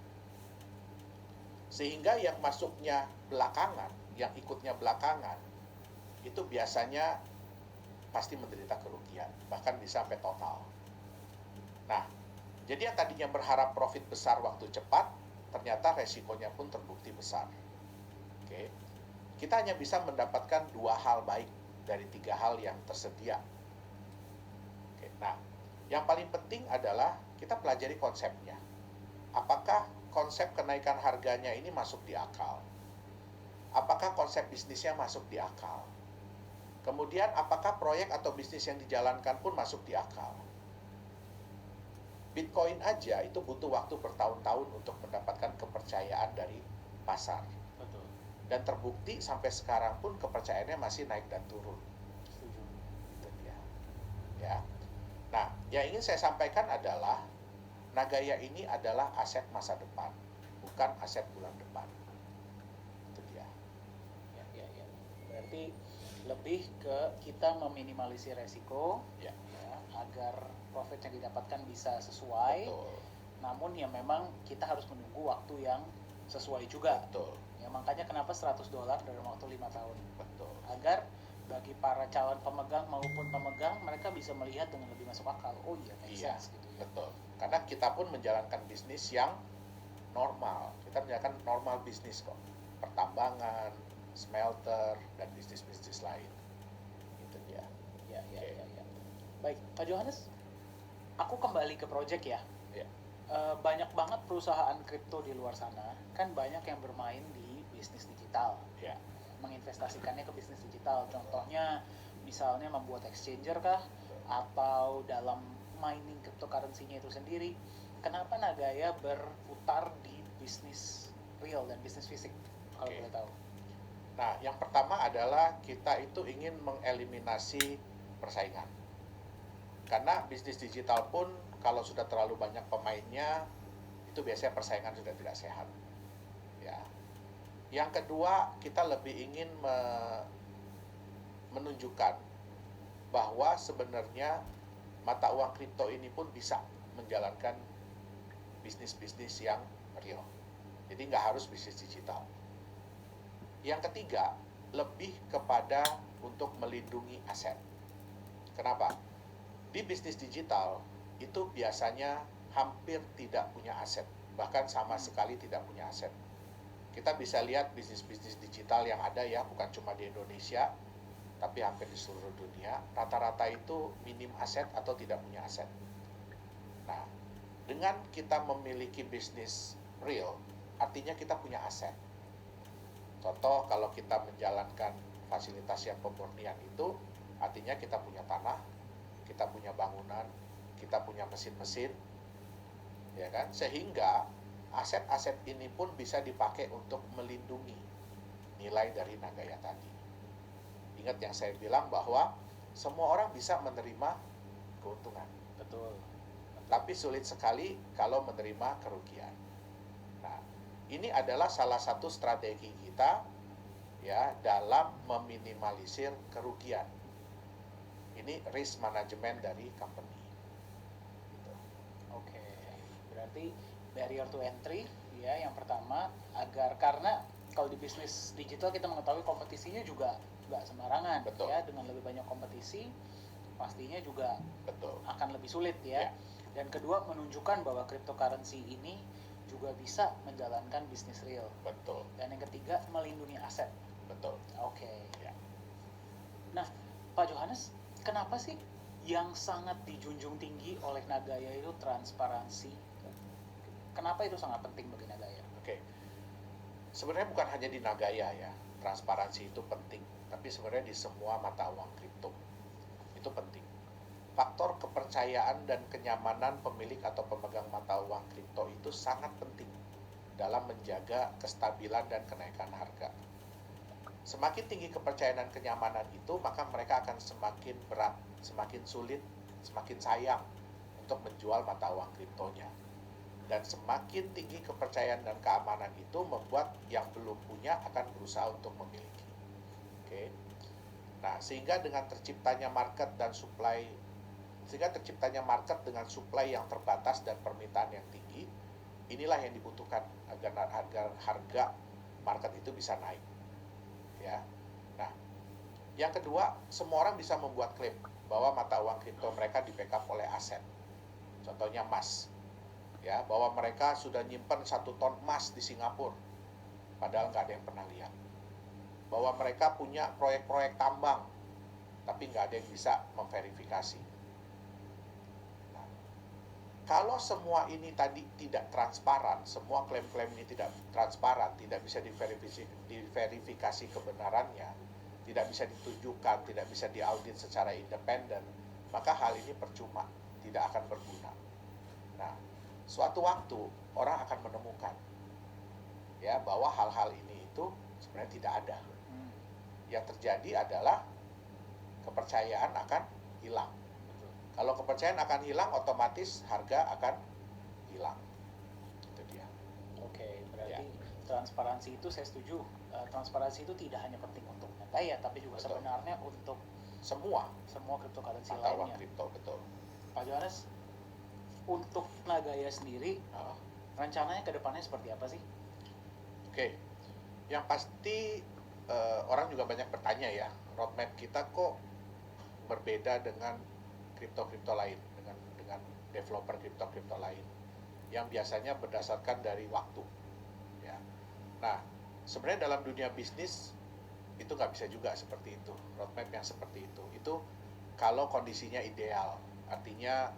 Sehingga yang masuknya belakangan, yang ikutnya belakangan, itu biasanya pasti menderita kerugian, bahkan bisa sampai total. Nah, jadi yang tadinya berharap profit besar waktu cepat, ternyata resikonya pun terbukti besar. Oke. Kita hanya bisa mendapatkan 2 hal baik dari 3 hal yang tersedia. Oke. Nah, yang paling penting adalah kita pelajari konsepnya. Apakah konsep kenaikan harganya ini masuk di akal? Apakah konsep bisnisnya masuk di akal? Kemudian apakah proyek atau bisnis yang dijalankan pun masuk di akal? Bitcoin aja itu butuh waktu bertahun-tahun untuk mendapatkan kepercayaan dari pasar. Betul. Dan terbukti sampai sekarang pun kepercayaannya masih naik dan turun. Setuju. Itu dia. Ya. Nah, yang ingin saya sampaikan adalah Nagaya ini adalah aset masa depan, bukan aset bulan depan. Itu dia. Ya. Berarti lebih ke kita meminimalisir resiko, Ya. agar profit yang didapatkan bisa sesuai. Betul. Namun ya memang kita harus menunggu waktu yang sesuai juga. Betul. Ya makanya kenapa $100 dalam waktu 5 tahun. Betul. Agar bagi para calon pemegang maupun pemegang, mereka bisa melihat dengan lebih masuk akal. Oh iya, make Iya, sense gitu ya. betul. Karena kita pun menjalankan bisnis yang normal. Kita menjalankan normal bisnis kok. Pertambangan, smelter, dan bisnis-bisnis lain. Itu dia. Ya. Baik, Pak Johannes, aku kembali ke project ya. Ya. Banyak banget perusahaan kripto di luar sana, kan banyak yang bermain di bisnis digital, Ya. menginvestasikannya ke bisnis digital. Contohnya, misalnya membuat exchanger kah, atau dalam mining cryptocurrency-nya itu sendiri. Kenapa Nagaya berputar di bisnis real dan bisnis fisik, kalau Oke. boleh tahu? Nah, yang pertama adalah kita itu ingin mengeliminasi persaingan. Karena bisnis digital pun kalau sudah terlalu banyak pemainnya, itu biasanya persaingan sudah tidak sehat. Ya. Yang kedua, kita lebih ingin menunjukkan bahwa sebenarnya mata uang kripto ini pun bisa menjalankan bisnis-bisnis yang real. Jadi nggak harus bisnis digital. Yang ketiga, lebih kepada untuk melindungi aset. Kenapa? Di bisnis digital itu biasanya hampir tidak punya aset, bahkan sama sekali tidak punya aset. Kita bisa lihat bisnis-bisnis digital yang ada ya, bukan cuma di Indonesia, tapi hampir di seluruh dunia, rata-rata itu minim aset atau tidak punya aset. Nah, dengan kita memiliki bisnis real, artinya kita punya aset. Contoh, kalau kita menjalankan fasilitas yang pemurnian itu, artinya kita punya tanah, kita punya bangunan, kita punya mesin-mesin, ya kan? Sehingga aset-aset ini pun bisa dipakai untuk melindungi nilai dari Nagaya tadi. Ingat yang saya bilang bahwa semua orang bisa menerima keuntungan. Betul. Tapi sulit sekali kalau menerima kerugian. Nah, ini adalah salah satu strategi kita ya dalam meminimalisir kerugian. Ini risk management dari company. Gitu. Oke, berarti barrier to entry ya yang pertama, agar karena kalau di bisnis digital kita mengetahui kompetisinya juga nggak sembarangan. Betul. Ya, dengan lebih banyak kompetisi pastinya juga Betul. akan lebih sulit ya. Dan kedua, menunjukkan bahwa cryptocurrency ini juga bisa menjalankan bisnis real. Betul. Dan yang ketiga, melindungi aset. Betul. Oke. Ya. Nah, Pak Johannes, kenapa sih yang sangat dijunjung tinggi oleh Nagaya itu transparansi? Kenapa itu sangat penting bagi Nagaya? Oke. Sebenarnya bukan hanya di Nagaya ya, transparansi itu penting, tapi sebenarnya di semua mata uang kripto itu penting. Faktor kepercayaan dan kenyamanan pemilik atau pemegang mata uang kripto itu sangat penting dalam menjaga kestabilan dan kenaikan harga. Semakin tinggi kepercayaan dan kenyamanan itu, maka mereka akan semakin berat, semakin sulit, semakin sayang untuk menjual mata uang kriptonya. Dan semakin tinggi kepercayaan dan keamanan itu membuat yang belum punya akan berusaha untuk memiliki. Oke. Nah, sehingga terciptanya market dengan supply yang terbatas dan permintaan yang tinggi, inilah yang dibutuhkan agar harga market itu bisa naik. Ya. Nah, yang kedua, semua orang bisa membuat klaim bahwa mata uang kripto mereka di-backup oleh aset. Contohnya emas. Ya, bahwa mereka sudah nyimpen 1 ton emas di Singapura, padahal nggak ada yang pernah lihat. Bahwa mereka punya proyek-proyek tambang, tapi nggak ada yang bisa memverifikasi. Nah, kalau semua ini tadi tidak transparan, semua klaim-klaim ini tidak transparan, tidak bisa diverifikasi kebenarannya, tidak bisa ditujukan, tidak bisa diaudit secara independen, maka hal ini percuma, tidak akan berguna. Nah, suatu waktu orang akan menemukan ya bahwa hal-hal ini itu sebenarnya tidak ada. Yang terjadi adalah kepercayaan akan hilang. Kalau kepercayaan akan hilang, otomatis harga akan hilang. Itu dia. Oke, berarti transparansi itu saya setuju. Transparansi itu tidak hanya penting untuk Nagaya, tapi juga Betul. sebenarnya untuk Semua cryptocurrency mata uang lainnya. kripto, betul. Pak Johannes, untuk Nagaya sendiri, rencananya ke depannya seperti apa sih? Oke, yang pasti orang juga banyak bertanya ya, roadmap kita kok berbeda dengan kripto-kripto lain, dengan developer kripto-kripto lain, yang biasanya berdasarkan dari waktu. Ya. Nah, sebenarnya dalam dunia bisnis itu nggak bisa juga seperti itu, roadmap yang seperti itu. Itu kalau kondisinya ideal, artinya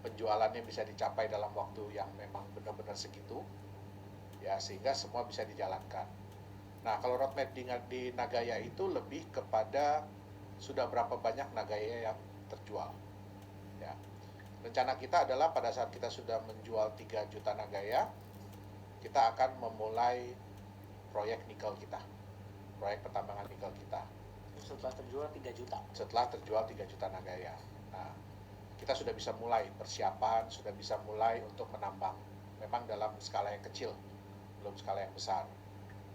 penjualannya bisa dicapai dalam waktu yang memang benar-benar segitu, ya sehingga semua bisa dijalankan. Nah, kalau roadmap di Nagaya itu lebih kepada sudah berapa banyak Nagaya yang terjual. Ya. Rencana kita adalah pada saat kita sudah menjual 3 juta Nagaya, kita akan memulai proyek nikel kita. Proyek pertambangan nikel kita. Setelah terjual 3 juta. Setelah terjual 3 juta Nagaya. Nah, kita sudah bisa mulai persiapan, sudah bisa mulai untuk menambang. Memang dalam skala yang kecil, belum skala yang besar.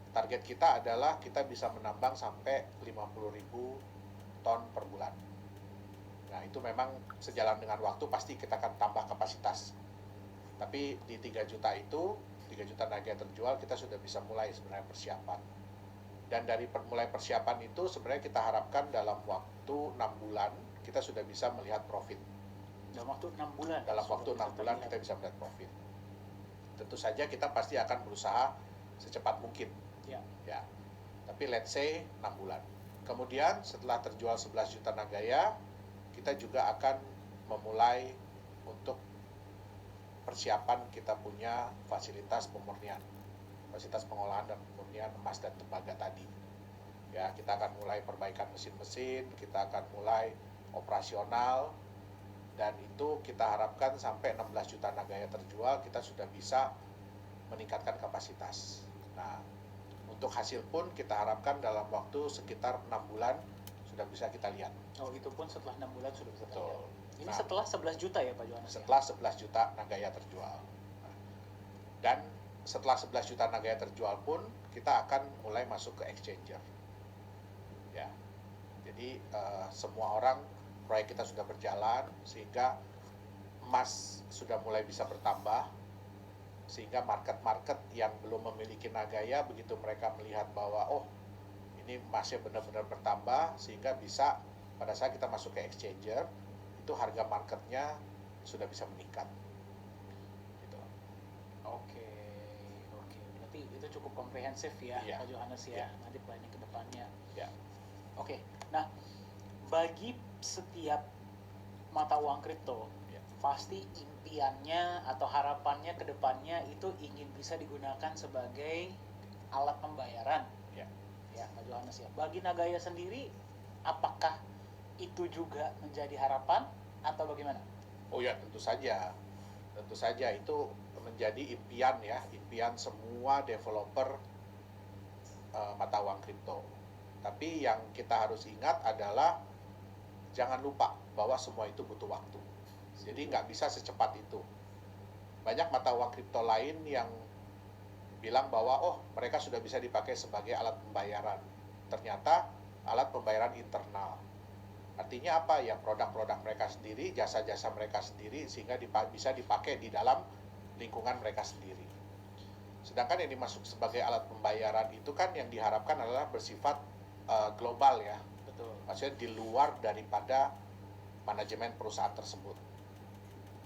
Target kita adalah kita bisa menambang sampai 50.000 ton per bulan. Nah, itu memang sejalan dengan waktu pasti kita akan tambah kapasitas. Tapi di 3 juta itu, 3 juta Nagaya terjual, kita sudah bisa mulai sebenarnya persiapan. Dan dari mulai persiapan itu sebenarnya kita harapkan dalam waktu 6 bulan kita sudah bisa melihat profit. Dalam waktu 6 bulan? Dalam waktu 6 bulan kita bisa melihat profit. Tentu saja kita pasti akan berusaha secepat mungkin. Ya. Tapi let's say 6 bulan. Kemudian setelah terjual 11 juta Nagaya, kita juga akan memulai untuk persiapan kita punya fasilitas pemurnian, fasilitas pengolahan dan pemurnian emas dan tembaga tadi. Ya, kita akan mulai perbaikan mesin-mesin, kita akan mulai operasional, dan itu kita harapkan sampai 16 juta Nagaya terjual, kita sudah bisa meningkatkan kapasitas. Nah, untuk hasil pun kita harapkan dalam waktu sekitar 6 bulan sudah bisa kita lihat. Oh, itu pun setelah 6 bulan sudah bisa Betul. terlihat. Ini setelah 11 juta ya Pak Johannes? Setelah 11 juta Nagaya terjual. Dan setelah 11 juta Nagaya terjual pun kita akan mulai masuk ke exchanger. Ya. Jadi semua orang, proyek kita sudah berjalan sehingga emas sudah mulai bisa bertambah, sehingga market-market yang belum memiliki Nagaya begitu mereka melihat bahwa oh ini emasnya benar-benar bertambah, sehingga bisa pada saat kita masuk ke exchanger itu harga marketnya sudah bisa meningkat. Gitu. Oke. Berarti itu cukup komprehensif ya, Iya. Pak Johannes ya. Nanti planning ke depannya. Ya. Oke. Nah, bagi setiap mata uang kripto, pasti impiannya atau harapannya ke depannya itu ingin bisa digunakan sebagai alat pembayaran. Ya, Pak Johannes ya. Bagi Nagaya sendiri, apakah itu juga menjadi harapan atau bagaimana? Oh ya, tentu saja. Tentu saja itu menjadi impian ya, impian semua developer mata uang kripto. Tapi yang kita harus ingat adalah jangan lupa bahwa semua itu butuh waktu. Jadi nggak bisa secepat itu. Banyak mata uang kripto lain yang bilang bahwa oh mereka sudah bisa dipakai sebagai alat pembayaran. Ternyata alat pembayaran internal. Artinya apa? Yang produk-produk mereka sendiri, jasa-jasa mereka sendiri, sehingga bisa dipakai di dalam lingkungan mereka sendiri. Sedangkan yang dimaksud sebagai alat pembayaran itu kan yang diharapkan adalah bersifat global ya. Betul. Maksudnya di luar daripada manajemen perusahaan tersebut.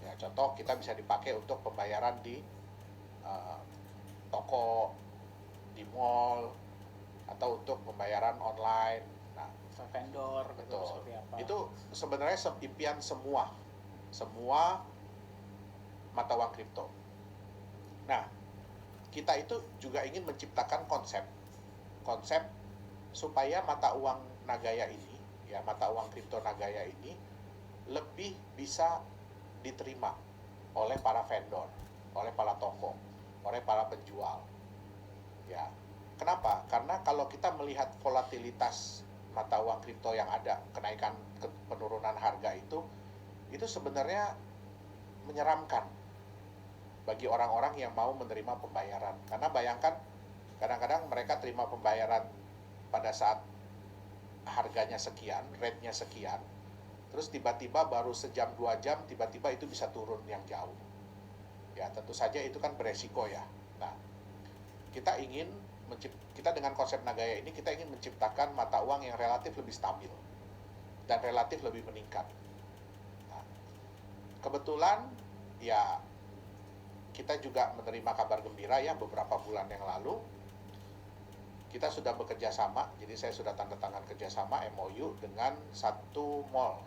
Ya, contoh kita bisa dipakai untuk pembayaran di toko, di mall, atau untuk pembayaran online. Nah, Vendor, betul. seperti apa? Itu sebenarnya impian semua mata uang kripto. Nah, kita itu juga ingin menciptakan konsep supaya mata uang Nagaya ini, ya mata uang kripto Nagaya ini lebih bisa diterima oleh para vendor, oleh para toko, oleh para penjual. Ya, kenapa? Karena kalau kita melihat volatilitas mata uang kripto yang ada, kenaikan penurunan harga itu sebenarnya menyeramkan bagi orang-orang yang mau menerima pembayaran. Karena bayangkan, kadang-kadang mereka terima pembayaran pada saat harganya sekian, rate-nya sekian, terus tiba-tiba baru sejam 2 jam, tiba-tiba itu bisa turun yang jauh. Ya, tentu saja itu kan beresiko ya. Nah, kita dengan konsep Nagaya ini, kita ingin menciptakan mata uang yang relatif lebih stabil dan relatif lebih meningkat. Nah, kebetulan ya kita juga menerima kabar gembira ya beberapa bulan yang lalu. Kita sudah bekerja sama, jadi saya sudah tanda tangan kerjasama MOU dengan satu mall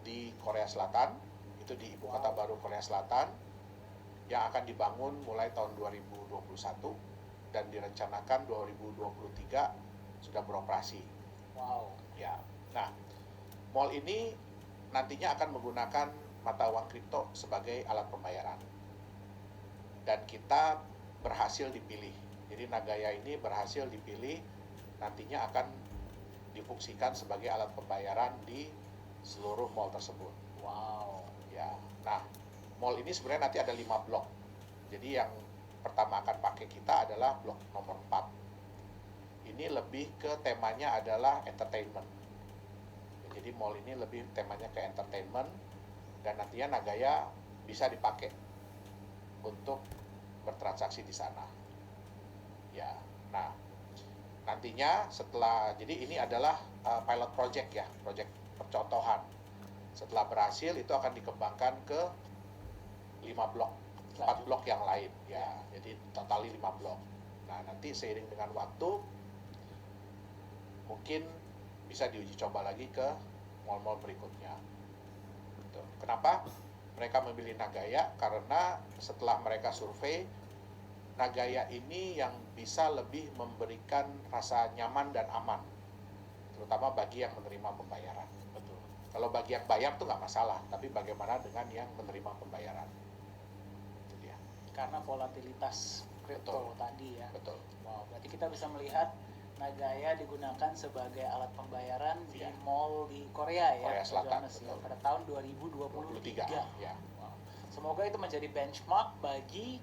di Korea Selatan, itu di Ibu Kota Baru Korea Selatan, yang akan dibangun mulai tahun 2021 dan direncanakan 2023 sudah beroperasi. Wow. Ya. Nah, mall ini nantinya akan menggunakan mata uang kripto sebagai alat pembayaran. Dan kita berhasil dipilih. Jadi Nagaya ini berhasil dipilih, nantinya akan difungsikan sebagai alat pembayaran di seluruh mall tersebut. Wow. Ya. Nah, mall ini sebenarnya nanti ada 5 blok. Jadi yang pertama akan pakai kita adalah blok nomor 4. Ini lebih ke temanya adalah entertainment. Jadi mall ini lebih temanya ke entertainment, dan nantinya Nagaya bisa dipakai untuk bertransaksi di sana. Ya. Nah, nantinya jadi ini adalah pilot project ya, project percontohan. Setelah berhasil itu akan dikembangkan ke 5 blok, 4 blok yang lain ya. Jadi totali 5 blok. Nah, nanti seiring dengan waktu mungkin bisa diuji coba lagi ke mall-mall berikutnya. Gitu. Kenapa mereka memilih Nagaya? Karena setelah mereka survei, Nagaya ini yang bisa lebih memberikan rasa nyaman dan aman, terutama bagi yang menerima pembayaran. Betul. Kalau bagi yang bayar tuh nggak masalah, tapi bagaimana dengan yang menerima pembayaran? Itu dia. Karena volatilitas kripto tadi ya. Betul. Wow, berarti kita bisa melihat Nagaya digunakan sebagai alat pembayaran di Ya. mall di Korea ya, Korea Selatan, Johannes, ya, betul. pada tahun 2023. Ya. Wow. Semoga itu menjadi benchmark bagi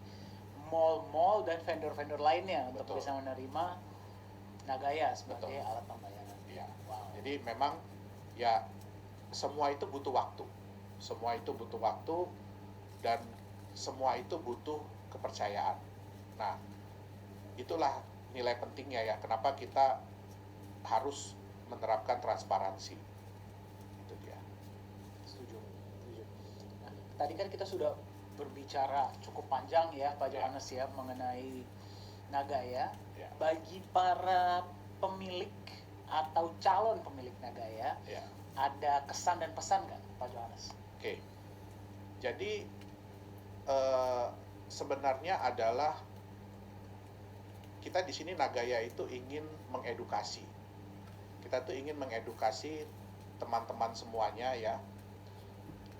mall-mall dan vendor-vendor lainnya untuk Betul. bisa menerima Nagaya sebagai Betul. alat pembayaran. Ya. Wow. Jadi memang ya semua itu butuh waktu. Semua itu butuh waktu dan semua itu butuh kepercayaan. Nah, itulah nilai pentingnya ya, kenapa kita harus menerapkan transparansi. Itu dia. Setuju. Nah, tadi kan kita sudah berbicara cukup panjang ya Pak Ya. Johannes ya mengenai Nagaya. Ya. Bagi para pemilik atau calon pemilik Nagaya, Ya. ada kesan dan pesan nggak Pak Johannes? Oke. Jadi sebenarnya adalah kita di sini Nagaya itu ingin mengedukasi. Kita tuh ingin mengedukasi teman-teman semuanya ya.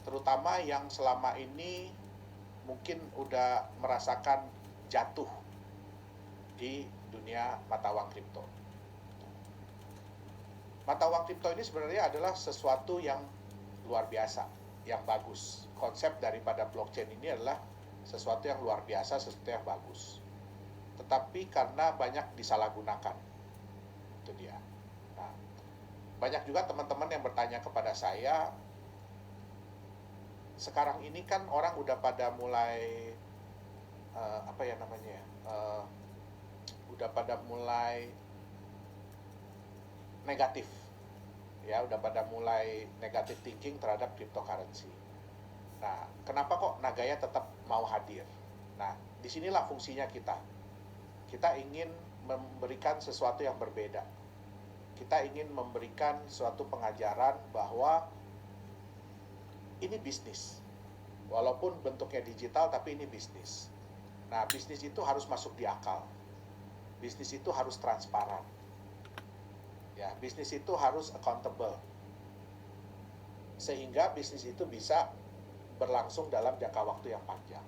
Terutama yang selama ini mungkin udah merasakan jatuh di dunia mata uang kripto. Mata uang kripto ini sebenarnya adalah sesuatu yang luar biasa, yang bagus. Konsep daripada blockchain ini adalah sesuatu yang luar biasa, sesuatu yang bagus. Tetapi karena banyak disalahgunakan. Itu dia. Nah, banyak juga teman-teman yang bertanya kepada saya, sekarang ini kan orang udah pada mulai udah pada mulai negatif, ya, udah pada mulai negatif thinking terhadap cryptocurrency. Nah, kenapa kok Nagaya tetap mau hadir? Nah, disinilah fungsinya kita. Kita ingin memberikan sesuatu yang berbeda. Kita ingin memberikan suatu pengajaran bahwa ini bisnis. Walaupun bentuknya digital, tapi ini bisnis. Nah, bisnis itu harus masuk di akal. Bisnis itu harus transparan. Ya, bisnis itu harus accountable. Sehingga bisnis itu bisa berlangsung dalam jangka waktu yang panjang.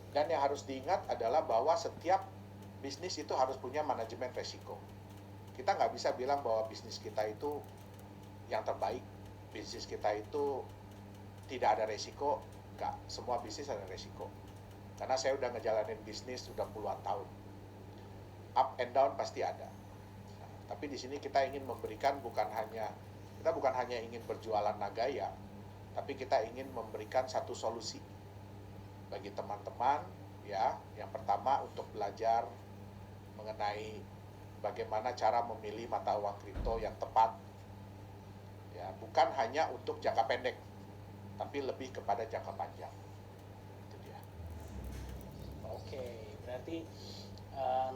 Dan yang harus diingat adalah bahwa setiap bisnis itu harus punya manajemen resiko. Kita nggak bisa bilang bahwa bisnis kita itu yang terbaik, bisnis kita itu tidak ada resiko. Nggak, semua bisnis ada resiko. Karena saya udah ngejalanin bisnis sudah puluhan tahun. Up and down pasti ada. Nah, tapi di sini kita ingin memberikan bukan hanya ingin berjualan Nagaya, tapi kita ingin memberikan satu solusi bagi teman-teman, ya. Yang pertama untuk belajar mengenai bagaimana cara memilih mata uang kripto yang tepat. Ya, bukan hanya untuk jangka pendek, tapi lebih kepada jangka panjang. Itu dia. Oke, berarti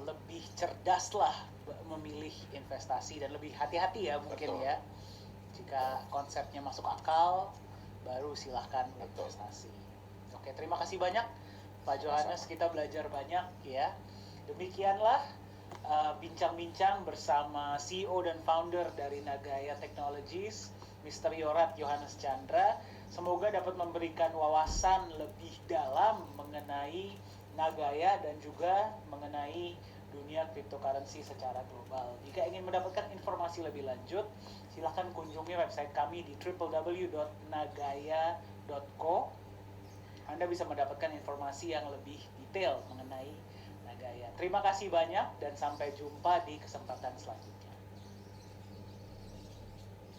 lebih cerdas lah memilih investasi dan lebih hati-hati ya mungkin. Betul. Ya. Jika konsepnya masuk akal, baru silahkan investasi. Oke, terima kasih banyak Pak Johannes, kita belajar banyak ya. Demikianlah bincang-bincang bersama CEO dan founder dari Nagaya Technologies, Mr. Yorat Yohanes Chandra. Semoga dapat memberikan wawasan lebih dalam mengenai Nagaya dan juga mengenai dunia cryptocurrency secara global. Jika ingin mendapatkan informasi lebih lanjut, silahkan kunjungi website kami di www.nagaya.co. Anda bisa mendapatkan informasi yang lebih detail mengenai Nagaya. Terima kasih banyak dan sampai jumpa di kesempatan selanjutnya.